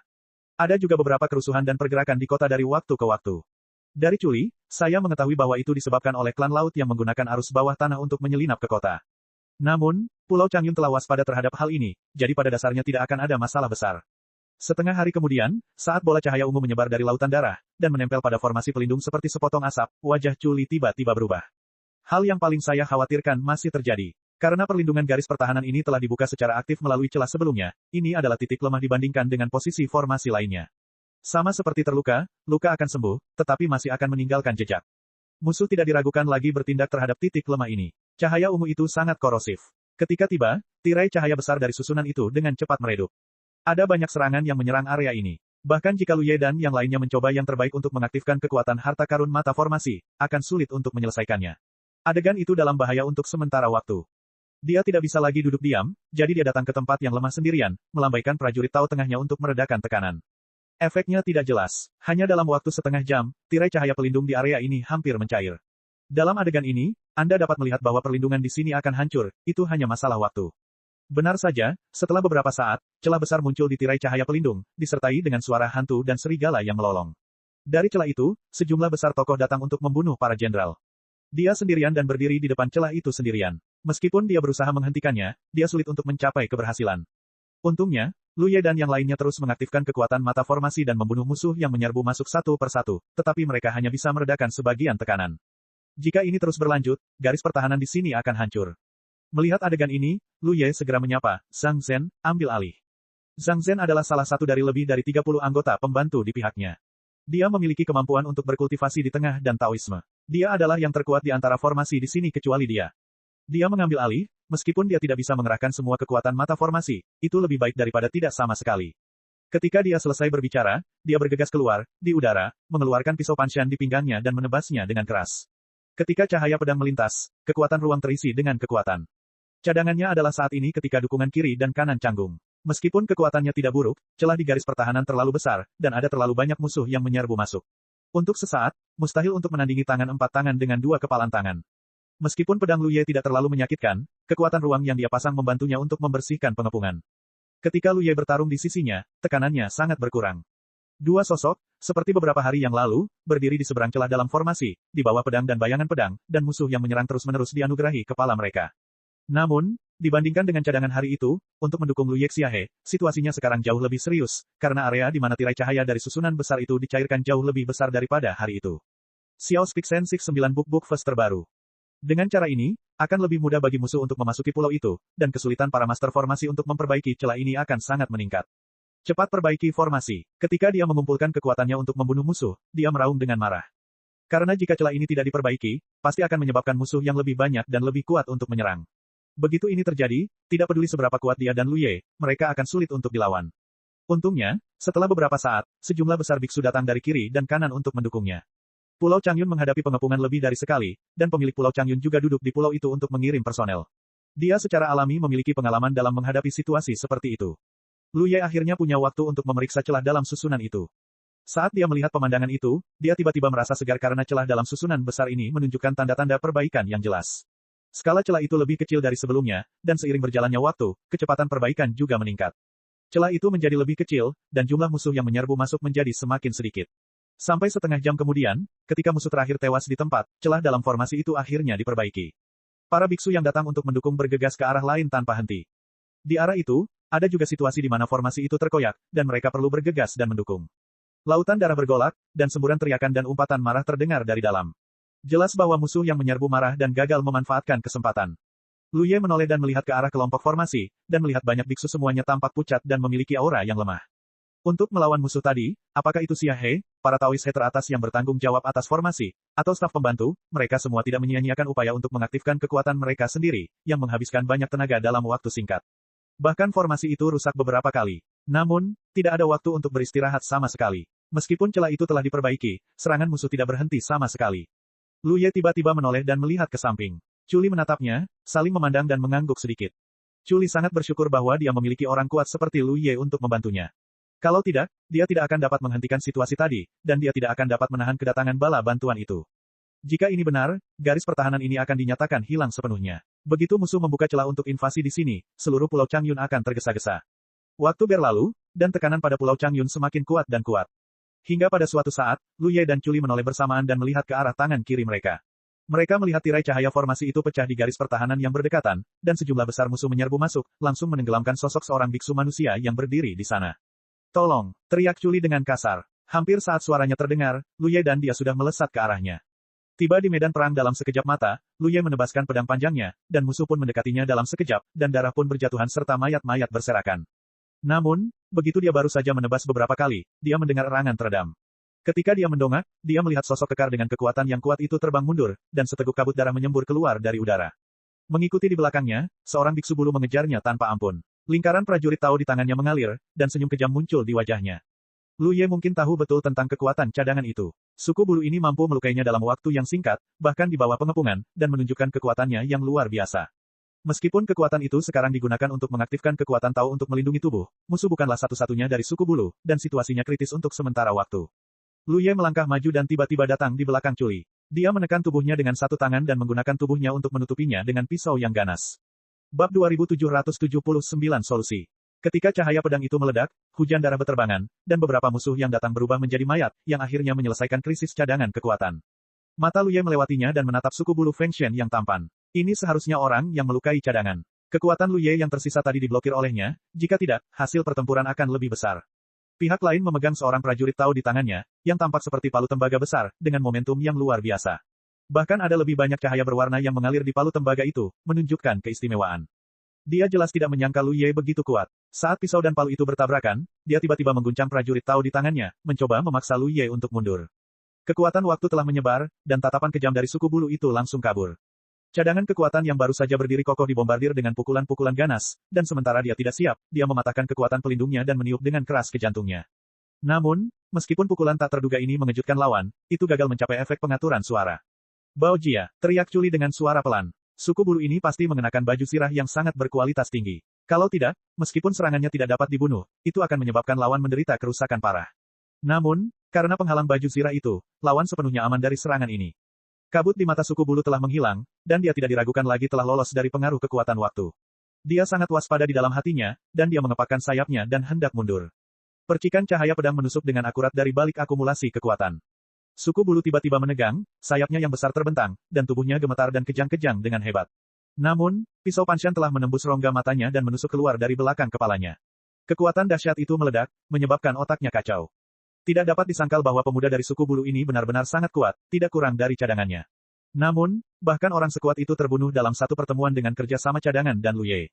Ada juga beberapa kerusuhan dan pergerakan di kota dari waktu ke waktu. Dari Culi, saya mengetahui bahwa itu disebabkan oleh klan laut yang menggunakan arus bawah tanah untuk menyelinap ke kota. Namun, Pulau Changyun telah waspada terhadap hal ini, jadi pada dasarnya tidak akan ada masalah besar. Setengah hari kemudian, saat bola cahaya ungu menyebar dari lautan darah, dan menempel pada formasi pelindung seperti sepotong asap, wajah Culi tiba-tiba berubah. Hal yang paling saya khawatirkan masih terjadi. Karena perlindungan garis pertahanan ini telah dibuka secara aktif melalui celah sebelumnya, ini adalah titik lemah dibandingkan dengan posisi formasi lainnya. Sama seperti terluka, luka akan sembuh, tetapi masih akan meninggalkan jejak. Musuh tidak diragukan lagi bertindak terhadap titik lemah ini. Cahaya ungu itu sangat korosif. Ketika tiba, tirai cahaya besar dari susunan itu dengan cepat meredup. Ada banyak serangan yang menyerang area ini. Bahkan jika Lu Ye dan yang lainnya mencoba yang terbaik untuk mengaktifkan kekuatan harta karun mata formasi, akan sulit untuk menyelesaikannya. Adegan itu dalam bahaya untuk sementara waktu. Dia tidak bisa lagi duduk diam, jadi dia datang ke tempat yang lemah sendirian, melambaikan prajurit Tao tengahnya untuk meredakan tekanan. Efeknya tidak jelas. Hanya dalam waktu setengah jam, tirai cahaya pelindung di area ini hampir mencair. Dalam adegan ini, Anda dapat melihat bahwa perlindungan di sini akan hancur, itu hanya masalah waktu. Benar saja, setelah beberapa saat, celah besar muncul di tirai cahaya pelindung, disertai dengan suara hantu dan serigala yang melolong. Dari celah itu, sejumlah besar tokoh datang untuk membunuh para jenderal. Dia sendirian dan berdiri di depan celah itu sendirian. Meskipun dia berusaha menghentikannya, dia sulit untuk mencapai keberhasilan. Untungnya, Lu Ye dan yang lainnya terus mengaktifkan kekuatan mata formasi dan membunuh musuh yang menyerbu masuk satu persatu, tetapi mereka hanya bisa meredakan sebagian tekanan. Jika ini terus berlanjut, garis pertahanan di sini akan hancur. Melihat adegan ini, Lu Ye segera menyapa, Zhang Zhen, ambil alih. Zhang Zhen adalah salah satu dari lebih dari 30 anggota pembantu di pihaknya. Dia memiliki kemampuan untuk berkultivasi di tengah dan Taoisme. Dia adalah yang terkuat di antara formasi di sini kecuali dia. Dia mengambil alih, meskipun dia tidak bisa mengerahkan semua kekuatan mata formasi, itu lebih baik daripada tidak sama sekali. Ketika dia selesai berbicara, dia bergegas keluar, di udara, mengeluarkan pisau panshan di pinggangnya dan menebasnya dengan keras. Ketika cahaya pedang melintas, kekuatan ruang terisi dengan kekuatan. Cadangannya adalah saat ini ketika dukungan kiri dan kanan canggung. Meskipun kekuatannya tidak buruk, celah di garis pertahanan terlalu besar, dan ada terlalu banyak musuh yang menyerbu masuk. Untuk sesaat, mustahil untuk menandingi tangan 4 tangan dengan 2 kepalan tangan. Meskipun pedang Lu Ye tidak terlalu menyakitkan, kekuatan ruang yang dia pasang membantunya untuk membersihkan pengepungan. Ketika Lu Ye bertarung di sisinya, tekanannya sangat berkurang. Dua sosok, seperti beberapa hari yang lalu, berdiri di seberang celah dalam formasi, di bawah pedang dan bayangan pedang, dan musuh yang menyerang terus-menerus dianugerahi kepala mereka. Namun, dibandingkan dengan cadangan hari itu, untuk mendukung Lu Yexiahe, situasinya sekarang jauh lebih serius, karena area di mana tirai cahaya dari susunan besar itu dicairkan jauh lebih besar daripada hari itu. Xiao Speak Sen 9 Book First terbaru. Dengan cara ini, akan lebih mudah bagi musuh untuk memasuki pulau itu, dan kesulitan para master formasi untuk memperbaiki celah ini akan sangat meningkat. Cepat perbaiki formasi. Ketika dia mengumpulkan kekuatannya untuk membunuh musuh, dia meraung dengan marah. Karena jika celah ini tidak diperbaiki, pasti akan menyebabkan musuh yang lebih banyak dan lebih kuat untuk menyerang. Begitu ini terjadi, tidak peduli seberapa kuat dia dan Lu Ye, mereka akan sulit untuk dilawan. Untungnya, setelah beberapa saat, sejumlah besar biksu datang dari kiri dan kanan untuk mendukungnya. Pulau Changyun menghadapi pengepungan lebih dari sekali, dan pemilik Pulau Changyun juga duduk di pulau itu untuk mengirim personel. Dia secara alami memiliki pengalaman dalam menghadapi situasi seperti itu. Lu Ye akhirnya punya waktu untuk memeriksa celah dalam susunan itu. Saat dia melihat pemandangan itu, dia tiba-tiba merasa segar karena celah dalam susunan besar ini menunjukkan tanda-tanda perbaikan yang jelas. Skala celah itu lebih kecil dari sebelumnya, dan seiring berjalannya waktu, kecepatan perbaikan juga meningkat. Celah itu menjadi lebih kecil, dan jumlah musuh yang menyerbu masuk menjadi semakin sedikit. Sampai setengah jam kemudian, ketika musuh terakhir tewas di tempat, celah dalam formasi itu akhirnya diperbaiki. Para biksu yang datang untuk mendukung bergegas ke arah lain tanpa henti. Di arah itu, ada juga situasi di mana formasi itu terkoyak, dan mereka perlu bergegas dan mendukung. Lautan darah bergolak, dan semburan teriakan dan umpatan marah terdengar dari dalam. Jelas bahwa musuh yang menyerbu marah dan gagal memanfaatkan kesempatan. Lu Ye menoleh dan melihat ke arah kelompok formasi, dan melihat banyak biksu semuanya tampak pucat dan memiliki aura yang lemah. Untuk melawan musuh tadi, apakah itu Xia He, para Taoist He teratas yang bertanggung jawab atas formasi, atau staf pembantu, mereka semua tidak menyia-nyiakan upaya untuk mengaktifkan kekuatan mereka sendiri, yang menghabiskan banyak tenaga dalam waktu singkat. Bahkan formasi itu rusak beberapa kali. Namun, tidak ada waktu untuk beristirahat sama sekali. Meskipun celah itu telah diperbaiki, serangan musuh tidak berhenti sama sekali. Lu Ye tiba-tiba menoleh dan melihat ke samping. Chuli menatapnya, saling memandang dan mengangguk sedikit. Chuli sangat bersyukur bahwa dia memiliki orang kuat seperti Lu Ye untuk membantunya. Kalau tidak, dia tidak akan dapat menghentikan situasi tadi, dan dia tidak akan dapat menahan kedatangan bala bantuan itu. Jika ini benar, garis pertahanan ini akan dinyatakan hilang sepenuhnya. Begitu musuh membuka celah untuk invasi di sini, seluruh Pulau Changyun akan tergesa-gesa. Waktu berlalu, dan tekanan pada Pulau Changyun semakin kuat dan kuat. Hingga pada suatu saat, Lu Ye dan Chuli menoleh bersamaan dan melihat ke arah tangan kiri mereka. Mereka melihat tirai cahaya formasi itu pecah di garis pertahanan yang berdekatan, dan sejumlah besar musuh menyerbu masuk, langsung menenggelamkan sosok seorang biksu manusia yang berdiri di sana. Tolong, teriak Chuli dengan kasar. Hampir saat suaranya terdengar, Lu Ye dan dia sudah melesat ke arahnya. Tiba di medan perang dalam sekejap mata, Lu Ye menebaskan pedang panjangnya, dan musuh pun mendekatinya dalam sekejap, dan darah pun berjatuhan serta mayat-mayat berserakan. Namun, begitu dia baru saja menebas beberapa kali, dia mendengar erangan teredam. Ketika dia mendongak, dia melihat sosok kekar dengan kekuatan yang kuat itu terbang mundur, dan seteguk kabut darah menyembur keluar dari udara. Mengikuti di belakangnya, seorang biksu bulu mengejarnya tanpa ampun. Lingkaran prajurit tahu di tangannya mengalir, dan senyum kejam muncul di wajahnya. Lu Ye mungkin tahu betul tentang kekuatan cadangan itu. Suku bulu ini mampu melukainya dalam waktu yang singkat, bahkan di bawah pengepungan, dan menunjukkan kekuatannya yang luar biasa. Meskipun kekuatan itu sekarang digunakan untuk mengaktifkan kekuatan tahu untuk melindungi tubuh, musuh bukanlah satu-satunya dari suku bulu, dan situasinya kritis untuk sementara waktu. Lu Ye melangkah maju dan tiba-tiba datang di belakang Chuli. Dia menekan tubuhnya dengan satu tangan dan menggunakan tubuhnya untuk menutupinya dengan pisau yang ganas. Bab 2779 Solusi. Ketika cahaya pedang itu meledak, hujan darah beterbangan, dan beberapa musuh yang datang berubah menjadi mayat, yang akhirnya menyelesaikan krisis cadangan kekuatan. Mata Lu Ye melewatinya dan menatap suku bulu Feng Shen yang tampan. Ini seharusnya orang yang melukai cadangan. Kekuatan Lu Ye yang tersisa tadi diblokir olehnya, jika tidak, hasil pertempuran akan lebih besar. Pihak lain memegang seorang prajurit tahu di tangannya, yang tampak seperti palu tembaga besar, dengan momentum yang luar biasa. Bahkan ada lebih banyak cahaya berwarna yang mengalir di palu tembaga itu, menunjukkan keistimewaan. Dia jelas tidak menyangka Lu Ye begitu kuat. Saat pisau dan palu itu bertabrakan, dia tiba-tiba mengguncang prajurit tahu di tangannya, mencoba memaksa Lu Ye untuk mundur. Kekuatan waktu telah menyebar, dan tatapan kejam dari suku bulu itu langsung kabur. Cadangan kekuatan yang baru saja berdiri kokoh dibombardir dengan pukulan-pukulan ganas, dan sementara dia tidak siap, dia mematahkan kekuatan pelindungnya dan meniup dengan keras ke jantungnya. Namun, meskipun pukulan tak terduga ini mengejutkan lawan, itu gagal mencapai efek pengaturan suara. Bao Jia, teriak Chuli dengan suara pelan. Suku bulu ini pasti mengenakan baju sirah yang sangat berkualitas tinggi. Kalau tidak, meskipun serangannya tidak dapat dibunuh, itu akan menyebabkan lawan menderita kerusakan parah. Namun, karena penghalang baju sirah itu, lawan sepenuhnya aman dari serangan ini. Kabut di mata suku bulu telah menghilang, dan dia tidak diragukan lagi telah lolos dari pengaruh kekuatan waktu. Dia sangat waspada di dalam hatinya, dan dia mengepakkan sayapnya dan hendak mundur. Percikan cahaya pedang menusuk dengan akurat dari balik akumulasi kekuatan. Suku bulu tiba-tiba menegang, sayapnya yang besar terbentang, dan tubuhnya gemetar dan kejang-kejang dengan hebat. Namun, pisau Panshan telah menembus rongga matanya dan menusuk keluar dari belakang kepalanya. Kekuatan dahsyat itu meledak, menyebabkan otaknya kacau. Tidak dapat disangkal bahwa pemuda dari suku bulu ini benar-benar sangat kuat, tidak kurang dari cadangannya. Namun, bahkan orang sekuat itu terbunuh dalam satu pertemuan dengan kerja sama cadangan dan Lu Ye.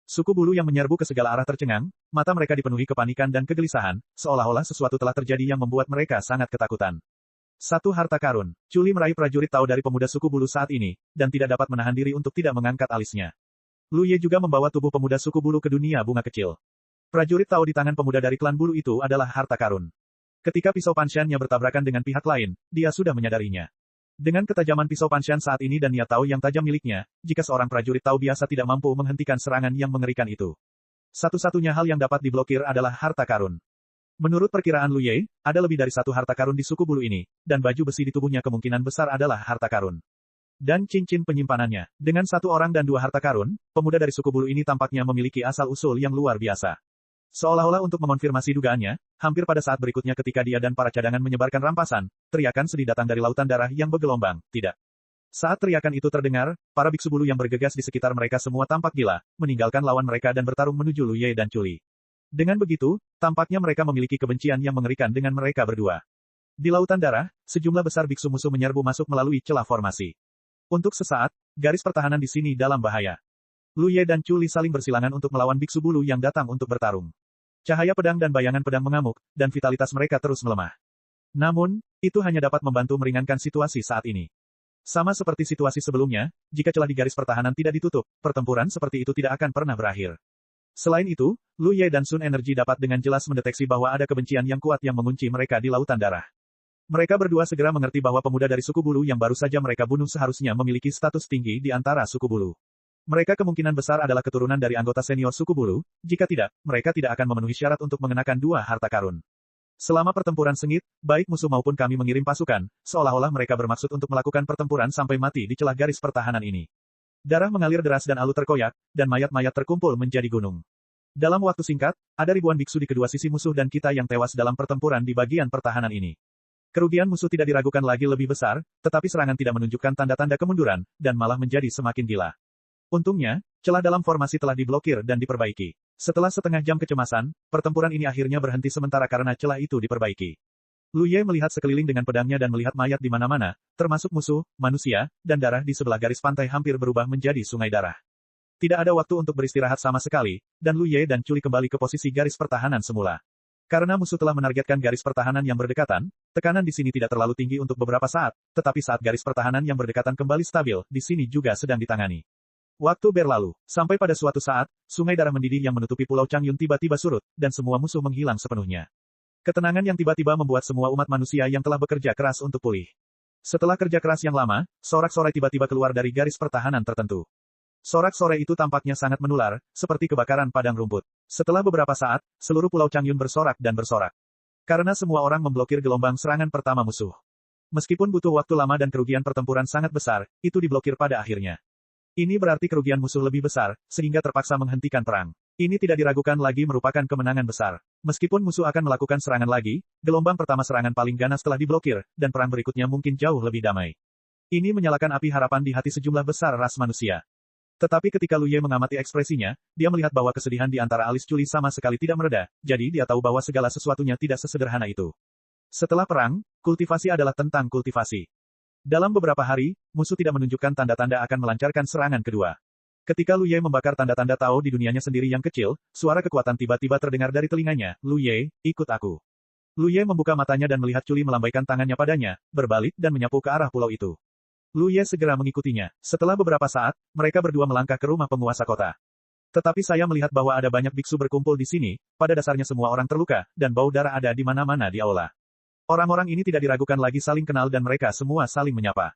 Suku bulu yang menyerbu ke segala arah tercengang, mata mereka dipenuhi kepanikan dan kegelisahan, seolah-olah sesuatu telah terjadi yang membuat mereka sangat ketakutan. Satu harta karun. Chuli meraih prajurit tahu dari pemuda suku bulu saat ini, dan tidak dapat menahan diri untuk tidak mengangkat alisnya. Lu Ye juga membawa tubuh pemuda suku bulu ke dunia bunga kecil. Prajurit tahu di tangan pemuda dari klan bulu itu adalah harta karun. Ketika pisau Panshan-nya bertabrakan dengan pihak lain, dia sudah menyadarinya. Dengan ketajaman pisau Panshan saat ini dan niat tahu yang tajam miliknya, jika seorang prajurit tahu biasa tidak mampu menghentikan serangan yang mengerikan itu. Satu-satunya hal yang dapat diblokir adalah harta karun. Menurut perkiraan Lu Ye, ada lebih dari satu harta karun di suku bulu ini, dan baju besi di tubuhnya kemungkinan besar adalah harta karun. Dan cincin penyimpanannya. Dengan satu orang dan dua harta karun, pemuda dari suku bulu ini tampaknya memiliki asal-usul yang luar biasa. Seolah-olah untuk mengonfirmasi dugaannya, hampir pada saat berikutnya ketika dia dan para cadangan menyebarkan rampasan, teriakan sedih datang dari lautan darah yang bergelombang, tidak. Saat teriakan itu terdengar, para biksu bulu yang bergegas di sekitar mereka semua tampak gila, meninggalkan lawan mereka dan bertarung menuju Lu Ye dan Chuli. Dengan begitu, tampaknya mereka memiliki kebencian yang mengerikan dengan mereka berdua. Di lautan darah, sejumlah besar biksu musuh menyerbu masuk melalui celah formasi. Untuk sesaat, garis pertahanan di sini dalam bahaya. Lu Ye dan Chuli saling bersilangan untuk melawan biksu bulu yang datang untuk bertarung. Cahaya pedang dan bayangan pedang mengamuk, dan vitalitas mereka terus melemah. Namun, itu hanya dapat membantu meringankan situasi saat ini. Sama seperti situasi sebelumnya, jika celah di garis pertahanan tidak ditutup, pertempuran seperti itu tidak akan pernah berakhir. Selain itu, Lu Ye dan Sun Energy dapat dengan jelas mendeteksi bahwa ada kebencian yang kuat yang mengunci mereka di lautan darah. Mereka berdua segera mengerti bahwa pemuda dari suku bulu yang baru saja mereka bunuh seharusnya memiliki status tinggi di antara suku bulu. Mereka kemungkinan besar adalah keturunan dari anggota senior suku bulu, jika tidak, mereka tidak akan memenuhi syarat untuk mengenakan 2 harta karun. Selama pertempuran sengit, baik musuh maupun kami mengirim pasukan, seolah-olah mereka bermaksud untuk melakukan pertempuran sampai mati di celah garis pertahanan ini. Darah mengalir deras dan alu terkoyak, dan mayat-mayat terkumpul menjadi gunung. Dalam waktu singkat, ada ribuan biksu di kedua sisi musuh dan kita yang tewas dalam pertempuran di bagian pertahanan ini. Kerugian musuh tidak diragukan lagi lebih besar, tetapi serangan tidak menunjukkan tanda-tanda kemunduran, dan malah menjadi semakin gila. Untungnya, celah dalam formasi telah diblokir dan diperbaiki. Setelah setengah jam kecemasan, pertempuran ini akhirnya berhenti sementara karena celah itu diperbaiki. Lu Ye melihat sekeliling dengan pedangnya dan melihat mayat di mana-mana, termasuk musuh, manusia, dan darah di sebelah garis pantai hampir berubah menjadi sungai darah. Tidak ada waktu untuk beristirahat sama sekali, dan Lu Ye dan Chuli kembali ke posisi garis pertahanan semula. Karena musuh telah menargetkan garis pertahanan yang berdekatan, tekanan di sini tidak terlalu tinggi untuk beberapa saat, tetapi saat garis pertahanan yang berdekatan kembali stabil, di sini juga sedang ditangani. Waktu berlalu, sampai pada suatu saat, sungai darah mendidih yang menutupi Pulau Changyun tiba-tiba surut, dan semua musuh menghilang sepenuhnya. Ketenangan yang tiba-tiba membuat semua umat manusia yang telah bekerja keras untuk pulih. Setelah kerja keras yang lama, sorak-sorai tiba-tiba keluar dari garis pertahanan tertentu. Sorak-sorai itu tampaknya sangat menular, seperti kebakaran padang rumput. Setelah beberapa saat, seluruh Pulau Changyun bersorak dan bersorak. Karena semua orang memblokir gelombang serangan pertama musuh. Meskipun butuh waktu lama dan kerugian pertempuran sangat besar, itu diblokir pada akhirnya. Ini berarti kerugian musuh lebih besar, sehingga terpaksa menghentikan perang. Ini tidak diragukan lagi merupakan kemenangan besar. Meskipun musuh akan melakukan serangan lagi, gelombang pertama serangan paling ganas telah diblokir, dan perang berikutnya mungkin jauh lebih damai. Ini menyalakan api harapan di hati sejumlah besar ras manusia. Tetapi ketika Lu Ye mengamati ekspresinya, dia melihat bahwa kesedihan di antara alis Chuli sama sekali tidak mereda, jadi dia tahu bahwa segala sesuatunya tidak sesederhana itu. Setelah perang, kultivasi adalah tentang kultivasi. Dalam beberapa hari, musuh tidak menunjukkan tanda-tanda akan melancarkan serangan kedua. Ketika Lu Ye membakar tanda-tanda Tao di dunianya sendiri yang kecil, suara kekuatan tiba-tiba terdengar dari telinganya, "Lu Ye, ikut aku." Lu Ye membuka matanya dan melihat Chuli melambaikan tangannya padanya, berbalik dan menyapu ke arah pulau itu. Lu Ye segera mengikutinya. Setelah beberapa saat, mereka berdua melangkah ke rumah penguasa kota. Tetapi saya melihat bahwa ada banyak biksu berkumpul di sini, pada dasarnya semua orang terluka, dan bau darah ada di mana-mana di aula. Orang-orang ini tidak diragukan lagi saling kenal dan mereka semua saling menyapa.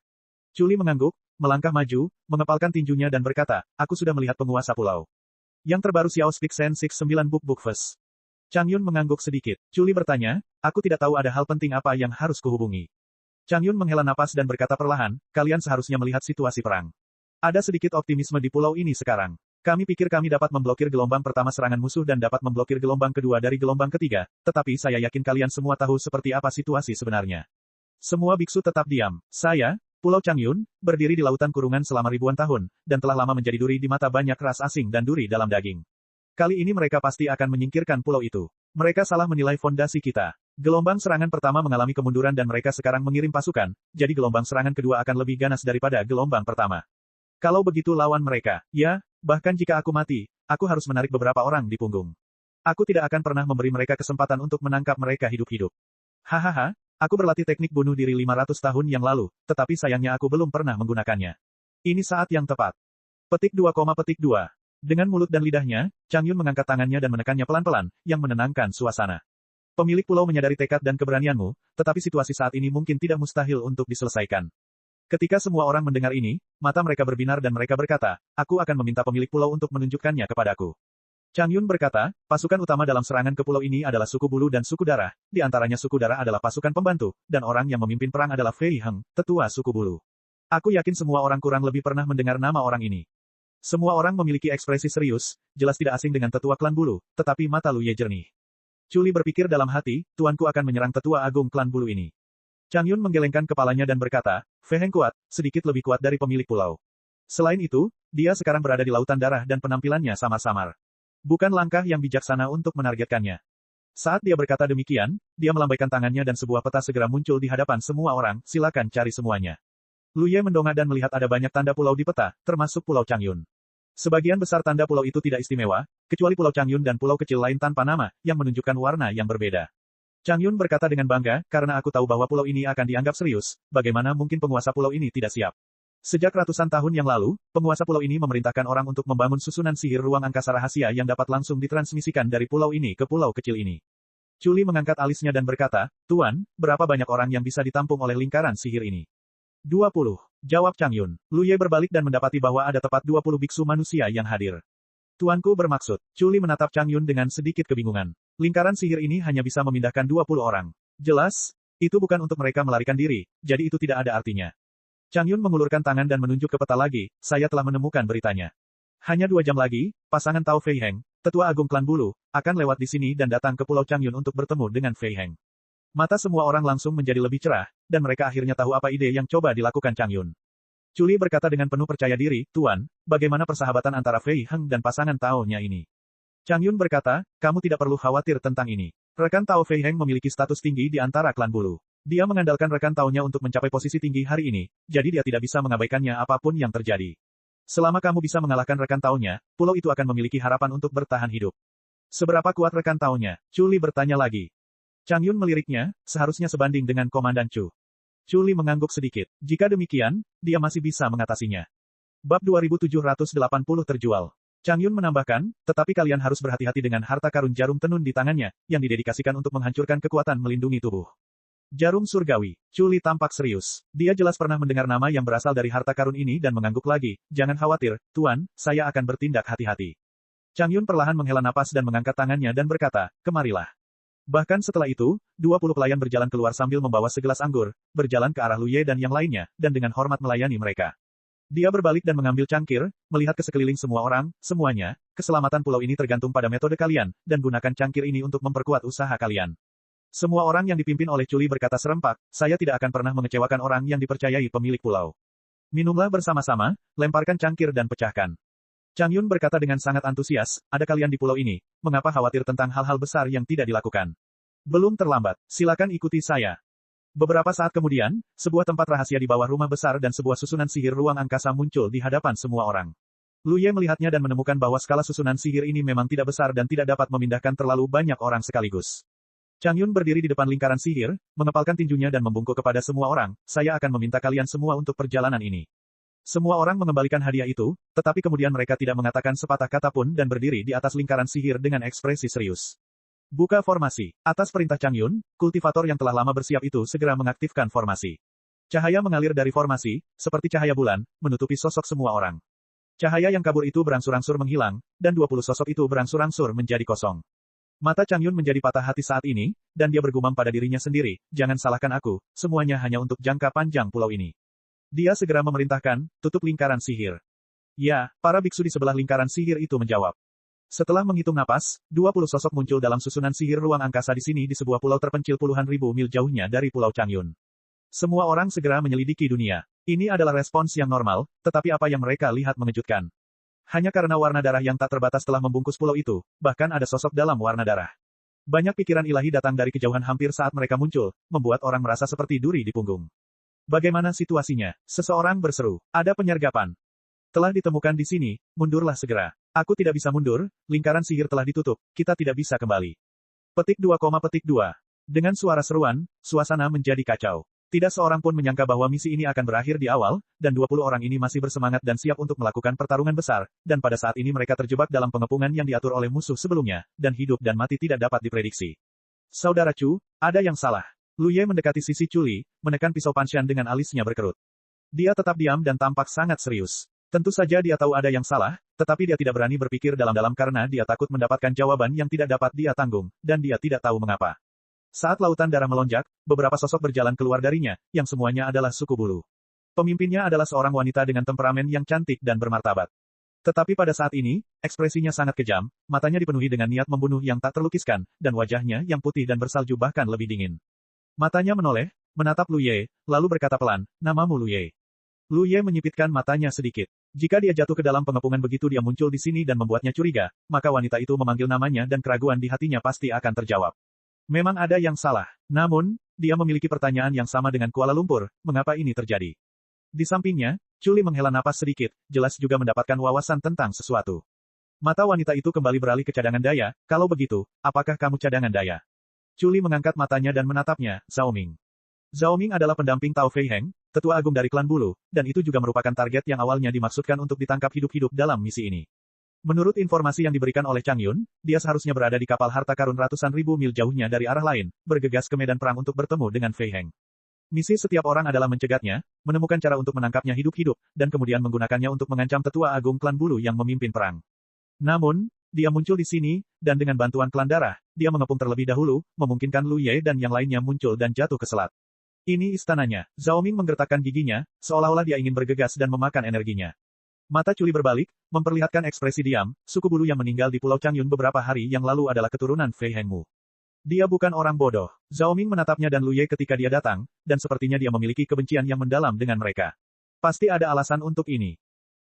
Chuli mengangguk, melangkah maju, mengepalkan tinjunya dan berkata, "Aku sudah melihat penguasa pulau. Yang terbaru Xiao Speak Sen 69 Book First." Changyun mengangguk sedikit. Chuli bertanya, "Aku tidak tahu ada hal penting apa yang harus kuhubungi." Changyun menghela napas dan berkata perlahan, "Kalian seharusnya melihat situasi perang. Ada sedikit optimisme di pulau ini sekarang. Kami pikir kami dapat memblokir gelombang pertama serangan musuh dan dapat memblokir gelombang kedua dari gelombang ketiga, tetapi saya yakin kalian semua tahu seperti apa situasi sebenarnya." Semua biksu tetap diam. Saya, Pulau Changyun, berdiri di lautan kurungan selama ribuan tahun, dan telah lama menjadi duri di mata banyak ras asing dan duri dalam daging. Kali ini mereka pasti akan menyingkirkan pulau itu. Mereka salah menilai fondasi kita. Gelombang serangan pertama mengalami kemunduran dan mereka sekarang mengirim pasukan, jadi gelombang serangan kedua akan lebih ganas daripada gelombang pertama. Kalau begitu lawan mereka, ya, bahkan jika aku mati, aku harus menarik beberapa orang di punggung. Aku tidak akan pernah memberi mereka kesempatan untuk menangkap mereka hidup-hidup. Hahaha, aku berlatih teknik bunuh diri 500 tahun yang lalu, tetapi sayangnya aku belum pernah menggunakannya. Ini saat yang tepat. Petik 2,2. Dengan mulut dan lidahnya, Changyun mengangkat tangannya dan menekannya pelan-pelan, yang menenangkan suasana. Pemilik pulau menyadari tekad dan keberanianmu, tetapi situasi saat ini mungkin tidak mustahil untuk diselesaikan. Ketika semua orang mendengar ini, mata mereka berbinar dan mereka berkata, "Aku akan meminta pemilik pulau untuk menunjukkannya kepadaku." Changyun berkata, "Pasukan utama dalam serangan ke pulau ini adalah suku bulu dan suku darah, di antaranya suku darah adalah pasukan pembantu, dan orang yang memimpin perang adalah Fei Heng, tetua suku bulu. Aku yakin semua orang kurang lebih pernah mendengar nama orang ini." Semua orang memiliki ekspresi serius, jelas tidak asing dengan tetua klan bulu, tetapi mata Lu Ye jernih. Chuli berpikir dalam hati, tuanku akan menyerang tetua agung klan bulu ini. Chang Yun menggelengkan kepalanya dan berkata, Fei Heng kuat, sedikit lebih kuat dari pemilik pulau. Selain itu, dia sekarang berada di lautan darah dan penampilannya samar-samar. Bukan langkah yang bijaksana untuk menargetkannya. Saat dia berkata demikian, dia melambaikan tangannya dan sebuah peta segera muncul di hadapan semua orang, silakan cari semuanya. Lu Ye mendongak dan melihat ada banyak tanda pulau di peta, termasuk Pulau Chang Yun. Sebagian besar tanda pulau itu tidak istimewa, kecuali Pulau Chang Yun dan pulau kecil lain tanpa nama, yang menunjukkan warna yang berbeda. Chang Yun berkata dengan bangga, karena aku tahu bahwa pulau ini akan dianggap serius, bagaimana mungkin penguasa pulau ini tidak siap. Sejak ratusan tahun yang lalu, penguasa pulau ini memerintahkan orang untuk membangun susunan sihir ruang angkasa rahasia yang dapat langsung ditransmisikan dari pulau ini ke pulau kecil ini. Chuli mengangkat alisnya dan berkata, Tuan, berapa banyak orang yang bisa ditampung oleh lingkaran sihir ini? 20. Jawab Chang Yun. Lu Ye berbalik dan mendapati bahwa ada tepat 20 biksu manusia yang hadir. Tuanku bermaksud, Chuli menatap Chang Yun dengan sedikit kebingungan. Lingkaran sihir ini hanya bisa memindahkan 20 orang. Jelas, itu bukan untuk mereka melarikan diri, jadi itu tidak ada artinya. Chang Yun mengulurkan tangan dan menunjuk ke peta lagi, saya telah menemukan beritanya. Hanya 2 jam lagi, pasangan Tao Fei Heng, tetua agung klan bulu, akan lewat di sini dan datang ke Pulau Chang Yun untuk bertemu dengan Fei Heng. Mata semua orang langsung menjadi lebih cerah, dan mereka akhirnya tahu apa ide yang coba dilakukan Chang Yun. Chuli berkata dengan penuh percaya diri, Tuan, bagaimana persahabatan antara Fei Heng dan pasangan Tao-nya ini? Chang Yun berkata, kamu tidak perlu khawatir tentang ini. Rekan Tao Fei Heng memiliki status tinggi di antara klan bulu. Dia mengandalkan rekan Tao-nya untuk mencapai posisi tinggi hari ini, jadi dia tidak bisa mengabaikannya apapun yang terjadi. Selama kamu bisa mengalahkan rekan Tao-nya, pulau itu akan memiliki harapan untuk bertahan hidup. Seberapa kuat rekan Tao-nya? Chuli bertanya lagi. Chang Yun meliriknya, seharusnya sebanding dengan Komandan Chu. Chuli mengangguk sedikit. Jika demikian, dia masih bisa mengatasinya. Bab 2780 terjual. Chang Yun menambahkan, tetapi kalian harus berhati-hati dengan harta karun jarum tenun di tangannya, yang didedikasikan untuk menghancurkan kekuatan melindungi tubuh. Jarum surgawi. Chuli tampak serius. Dia jelas pernah mendengar nama yang berasal dari harta karun ini dan mengangguk lagi. Jangan khawatir, Tuan, saya akan bertindak hati-hati. Chang Yun perlahan menghela napas dan mengangkat tangannya dan berkata, kemarilah. Bahkan setelah itu, 20 pelayan berjalan keluar sambil membawa segelas anggur, berjalan ke arah Lu Ye dan yang lainnya, dan dengan hormat melayani mereka. Dia berbalik dan mengambil cangkir, melihat ke sekeliling semua orang, semuanya, keselamatan pulau ini tergantung pada metode kalian, dan gunakan cangkir ini untuk memperkuat usaha kalian. Semua orang yang dipimpin oleh Chuli berkata serempak, saya tidak akan pernah mengecewakan orang yang dipercayai pemilik pulau. Minumlah bersama-sama, lemparkan cangkir dan pecahkan. Chang Yun berkata dengan sangat antusias, ada kalian di pulau ini, mengapa khawatir tentang hal-hal besar yang tidak dilakukan? Belum terlambat, silakan ikuti saya. Beberapa saat kemudian, sebuah tempat rahasia di bawah rumah besar dan sebuah susunan sihir ruang angkasa muncul di hadapan semua orang. Lu Ye melihatnya dan menemukan bahwa skala susunan sihir ini memang tidak besar dan tidak dapat memindahkan terlalu banyak orang sekaligus. Chang Yun berdiri di depan lingkaran sihir, mengepalkan tinjunya dan membungkuk kepada semua orang, saya akan meminta kalian semua untuk perjalanan ini. Semua orang mengembalikan hadiah itu, tetapi kemudian mereka tidak mengatakan sepatah kata pun dan berdiri di atas lingkaran sihir dengan ekspresi serius. Buka formasi. Atas perintah Chang Yun, kultivator yang telah lama bersiap itu segera mengaktifkan formasi. Cahaya mengalir dari formasi, seperti cahaya bulan, menutupi sosok semua orang. Cahaya yang kabur itu berangsur-angsur menghilang, dan 20 sosok itu berangsur-angsur menjadi kosong. Mata Chang Yun menjadi patah hati saat ini, dan dia bergumam pada dirinya sendiri, jangan salahkan aku, semuanya hanya untuk jangka panjang pulau ini. Dia segera memerintahkan, tutup lingkaran sihir. Ya, para biksu di sebelah lingkaran sihir itu menjawab. Setelah menghitung napas, 20 sosok muncul dalam susunan sihir ruang angkasa di sini di sebuah pulau terpencil puluhan ribu mil jauhnya dari Pulau Chang Yun. Semua orang segera menyelidiki dunia. Ini adalah respons yang normal, tetapi apa yang mereka lihat mengejutkan. Hanya karena warna darah yang tak terbatas telah membungkus pulau itu, bahkan ada sosok dalam warna darah. Banyak pikiran ilahi datang dari kejauhan hampir saat mereka muncul, membuat orang merasa seperti duri di punggung. Bagaimana situasinya? Seseorang berseru. Ada penyergapan. Telah ditemukan di sini, mundurlah segera. Aku tidak bisa mundur, lingkaran sihir telah ditutup, kita tidak bisa kembali. Petik 2, petik 2. Dengan suara seruan, suasana menjadi kacau. Tidak seorang pun menyangka bahwa misi ini akan berakhir di awal, dan 20 orang ini masih bersemangat dan siap untuk melakukan pertarungan besar, dan pada saat ini mereka terjebak dalam pengepungan yang diatur oleh musuh sebelumnya, dan hidup dan mati tidak dapat diprediksi. Saudara Chu, ada yang salah. Lu Ye mendekati sisi Chuli, menekan pisau Panshan dengan alisnya berkerut. Dia tetap diam dan tampak sangat serius. Tentu saja dia tahu ada yang salah, tetapi dia tidak berani berpikir dalam-dalam karena dia takut mendapatkan jawaban yang tidak dapat dia tanggung, dan dia tidak tahu mengapa. Saat lautan darah melonjak, beberapa sosok berjalan keluar darinya, yang semuanya adalah suku bulu. Pemimpinnya adalah seorang wanita dengan temperamen yang cantik dan bermartabat. Tetapi pada saat ini, ekspresinya sangat kejam, matanya dipenuhi dengan niat membunuh yang tak terlukiskan, dan wajahnya yang putih dan bersalju bahkan lebih dingin. Matanya menoleh, menatap Lu Ye, lalu berkata pelan, "Namamu Lu Ye." Lu Ye menyipitkan matanya sedikit. Jika dia jatuh ke dalam pengepungan begitu dia muncul di sini dan membuatnya curiga, maka wanita itu memanggil namanya dan keraguan di hatinya pasti akan terjawab. Memang ada yang salah. Namun, dia memiliki pertanyaan yang sama dengan Kuala Lumpur, mengapa ini terjadi? Di sampingnya, Chuli menghela napas sedikit, jelas juga mendapatkan wawasan tentang sesuatu. Mata wanita itu kembali beralih ke cadangan daya, kalau begitu, apakah kamu cadangan daya? Chuli mengangkat matanya dan menatapnya, Zhao Ming. Zhao Ming adalah pendamping Tao Fei Heng, tetua agung dari klan bulu, dan itu juga merupakan target yang awalnya dimaksudkan untuk ditangkap hidup-hidup dalam misi ini. Menurut informasi yang diberikan oleh Chang Yun, dia seharusnya berada di kapal harta karun ratusan ribu mil jauhnya dari arah lain, bergegas ke medan perang untuk bertemu dengan Fei Heng. Misi setiap orang adalah mencegatnya, menemukan cara untuk menangkapnya hidup-hidup, dan kemudian menggunakannya untuk mengancam tetua agung klan bulu yang memimpin perang. Namun, dia muncul di sini, dan dengan bantuan klan darah, dia mengepung terlebih dahulu, memungkinkan Lu Ye dan yang lainnya muncul dan jatuh ke selat. Ini istananya. Zhao Ming menggertakkan giginya, seolah-olah dia ingin bergegas dan memakan energinya. Mata Chuli berbalik, memperlihatkan ekspresi diam, suku bulu yang meninggal di Pulau Changyun beberapa hari yang lalu adalah keturunan Fei Hengmu. Dia bukan orang bodoh. Zhao Ming menatapnya dan Lu Ye ketika dia datang, dan sepertinya dia memiliki kebencian yang mendalam dengan mereka. Pasti ada alasan untuk ini.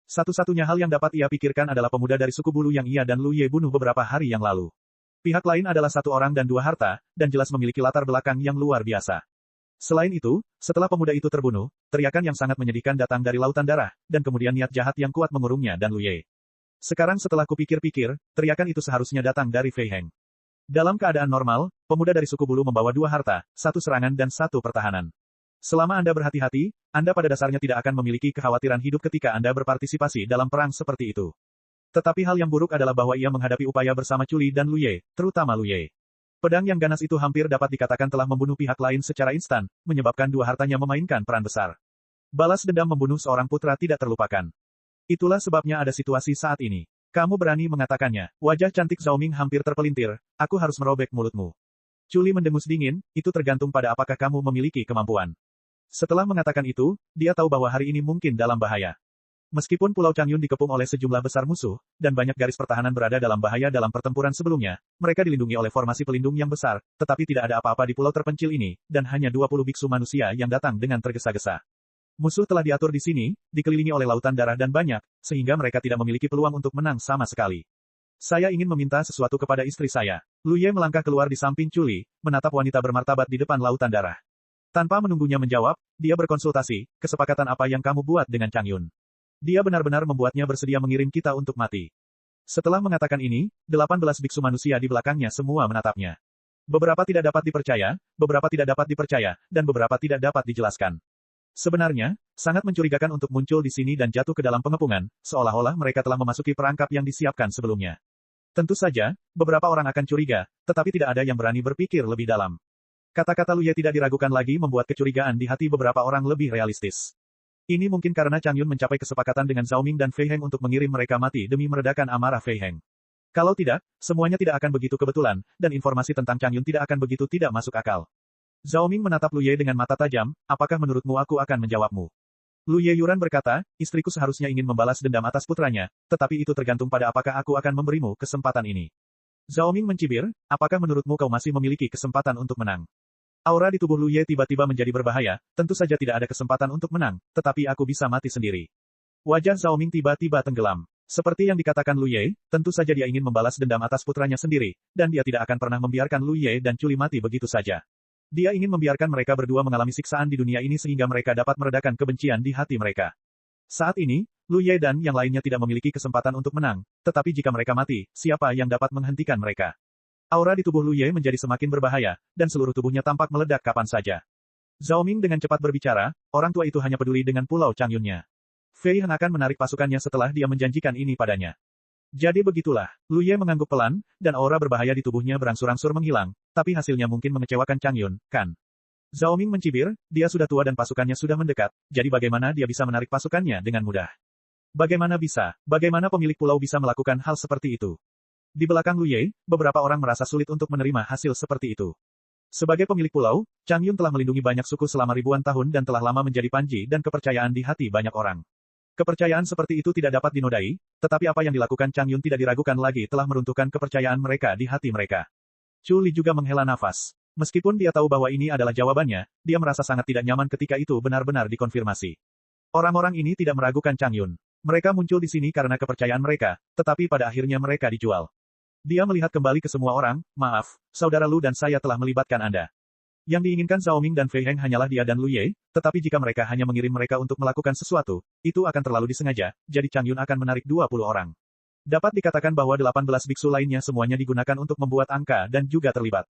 Satu-satunya hal yang dapat ia pikirkan adalah pemuda dari suku bulu yang ia dan Lu Ye bunuh beberapa hari yang lalu. Pihak lain adalah satu orang dan dua harta, dan jelas memiliki latar belakang yang luar biasa. Selain itu, setelah pemuda itu terbunuh, teriakan yang sangat menyedihkan datang dari lautan darah, dan kemudian niat jahat yang kuat mengurungnya dan Lu Ye. Sekarang setelah kupikir-pikir, teriakan itu seharusnya datang dari Fei Heng. Dalam keadaan normal, pemuda dari suku bulu membawa dua harta, satu serangan dan satu pertahanan. Selama Anda berhati-hati, Anda pada dasarnya tidak akan memiliki kekhawatiran hidup ketika Anda berpartisipasi dalam perang seperti itu. Tetapi hal yang buruk adalah bahwa ia menghadapi upaya bersama Chuli dan Lu Ye, terutama Lu Ye. Pedang yang ganas itu hampir dapat dikatakan telah membunuh pihak lain secara instan, menyebabkan dua hartanya memainkan peran besar. Balas dendam membunuh seorang putra tidak terlupakan. Itulah sebabnya ada situasi saat ini. Kamu berani mengatakannya. Wajah cantik Zhao Ming hampir terpelintir, aku harus merobek mulutmu. Chuli mendengus dingin, itu tergantung pada apakah kamu memiliki kemampuan. Setelah mengatakan itu, dia tahu bahwa hari ini mungkin dalam bahaya. Meskipun Pulau Changyun dikepung oleh sejumlah besar musuh, dan banyak garis pertahanan berada dalam bahaya dalam pertempuran sebelumnya, mereka dilindungi oleh formasi pelindung yang besar, tetapi tidak ada apa-apa di pulau terpencil ini, dan hanya 20 biksu manusia yang datang dengan tergesa-gesa. Musuh telah diatur di sini, dikelilingi oleh lautan darah dan banyak, sehingga mereka tidak memiliki peluang untuk menang sama sekali. Saya ingin meminta sesuatu kepada istri saya. Lu Ye melangkah keluar di samping Chuli, menatap wanita bermartabat di depan lautan darah. Tanpa menunggunya menjawab, dia berkonsultasi, kesepakatan apa yang kamu buat dengan Chang Yun? Dia benar-benar membuatnya bersedia mengirim kita untuk mati. Setelah mengatakan ini, 18 biksu manusia di belakangnya semua menatapnya. Beberapa tidak dapat dipercaya, beberapa tidak dapat dipercaya, dan beberapa tidak dapat dijelaskan. Sebenarnya, sangat mencurigakan untuk muncul di sini dan jatuh ke dalam pengepungan, seolah-olah mereka telah memasuki perangkap yang disiapkan sebelumnya. Tentu saja, beberapa orang akan curiga, tetapi tidak ada yang berani berpikir lebih dalam. Kata-kata Lu Ye tidak diragukan lagi membuat kecurigaan di hati beberapa orang lebih realistis. Ini mungkin karena Chang Yun mencapai kesepakatan dengan Zhao Ming dan Fei Heng untuk mengirim mereka mati demi meredakan amarah Fei Heng. Kalau tidak, semuanya tidak akan begitu kebetulan, dan informasi tentang Chang Yun tidak akan begitu tidak masuk akal. Zhao Ming menatap Lu Ye dengan mata tajam, apakah menurutmu aku akan menjawabmu? Lu Ye Yuran berkata, istriku seharusnya ingin membalas dendam atas putranya, tetapi itu tergantung pada apakah aku akan memberimu kesempatan ini. Zhao Ming mencibir, apakah menurutmu kau masih memiliki kesempatan untuk menang? Aura di tubuh Lu Ye tiba-tiba menjadi berbahaya, tentu saja tidak ada kesempatan untuk menang, tetapi aku bisa mati sendiri. Wajah Zhao Ming tiba-tiba tenggelam. Seperti yang dikatakan Lu Ye, tentu saja dia ingin membalas dendam atas putranya sendiri, dan dia tidak akan pernah membiarkan Lu Ye dan Chuli mati begitu saja. Dia ingin membiarkan mereka berdua mengalami siksaan di dunia ini sehingga mereka dapat meredakan kebencian di hati mereka. Saat ini, Lu Ye dan yang lainnya tidak memiliki kesempatan untuk menang, tetapi jika mereka mati, siapa yang dapat menghentikan mereka? Aura di tubuh Lu Ye menjadi semakin berbahaya, dan seluruh tubuhnya tampak meledak kapan saja. Zhao Ming dengan cepat berbicara, orang tua itu hanya peduli dengan Pulau Changyunnya. Fei Heng akan menarik pasukannya setelah dia menjanjikan ini padanya. Jadi begitulah, Lu Ye mengangguk pelan, dan aura berbahaya di tubuhnya berangsur-angsur menghilang, tapi hasilnya mungkin mengecewakan Chang Yun, kan? Zhao Ming mencibir, dia sudah tua dan pasukannya sudah mendekat, jadi bagaimana dia bisa menarik pasukannya dengan mudah? Bagaimana pemilik pulau bisa melakukan hal seperti itu? Di belakang Lu Ye, beberapa orang merasa sulit untuk menerima hasil seperti itu. Sebagai pemilik pulau, Chang Yun telah melindungi banyak suku selama ribuan tahun dan telah lama menjadi panji dan kepercayaan di hati banyak orang. Kepercayaan seperti itu tidak dapat dinodai, tetapi apa yang dilakukan Chang Yun tidak diragukan lagi telah meruntuhkan kepercayaan mereka di hati mereka. Chu Li juga menghela nafas. Meskipun dia tahu bahwa ini adalah jawabannya, dia merasa sangat tidak nyaman ketika itu benar-benar dikonfirmasi. Orang-orang ini tidak meragukan Chang Yun. Mereka muncul di sini karena kepercayaan mereka, tetapi pada akhirnya mereka dijual. Dia melihat kembali ke semua orang, maaf, saudara Lu dan saya telah melibatkan Anda. Yang diinginkan Zhao Ming dan Fei Heng hanyalah dia dan Lu Ye, tetapi jika mereka hanya mengirim mereka untuk melakukan sesuatu, itu akan terlalu disengaja, jadi Chang Yun akan menarik 20 orang. Dapat dikatakan bahwa 18 biksu lainnya semuanya digunakan untuk membuat angka dan juga terlibat.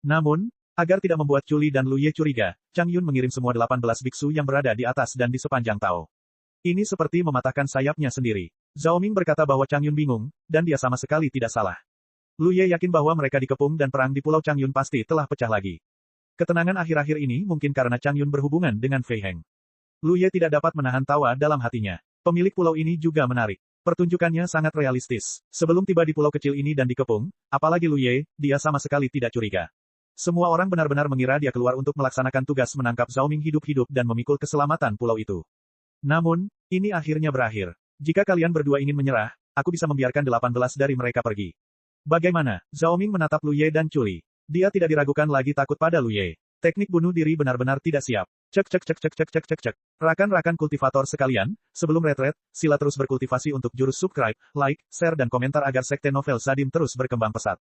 Namun, agar tidak membuat Chu Li dan Lu Ye curiga, Chang Yun mengirim semua 18 biksu yang berada di atas dan di sepanjang Tao. Ini seperti mematahkan sayapnya sendiri. Zhao Ming berkata bahwa Chang Yun bingung, dan dia sama sekali tidak salah. Lu Ye yakin bahwa mereka dikepung dan perang di Pulau Chang Yun pasti telah pecah lagi. Ketenangan akhir-akhir ini mungkin karena Chang Yun berhubungan dengan Fei Heng. Lu Ye tidak dapat menahan tawa dalam hatinya. Pemilik pulau ini juga menarik. Pertunjukannya sangat realistis. Sebelum tiba di pulau kecil ini dan dikepung, apalagi Lu Ye, dia sama sekali tidak curiga. Semua orang benar-benar mengira dia keluar untuk melaksanakan tugas menangkap Zhao Ming hidup-hidup dan memikul keselamatan pulau itu. Namun, ini akhirnya berakhir. Jika kalian berdua ingin menyerah, aku bisa membiarkan 18 dari mereka pergi. Bagaimana? Zhao Ming menatap Lu Ye dan Chu Li. Dia tidak diragukan lagi takut pada Lu Ye. Teknik bunuh diri benar-benar tidak siap. Cek cek cek cek cek cek cek cek. Rakan-rakan kultivator sekalian, sebelum retret, sila terus berkultivasi untuk jurus subscribe, like, share dan komentar agar sekte novel Sadim terus berkembang pesat.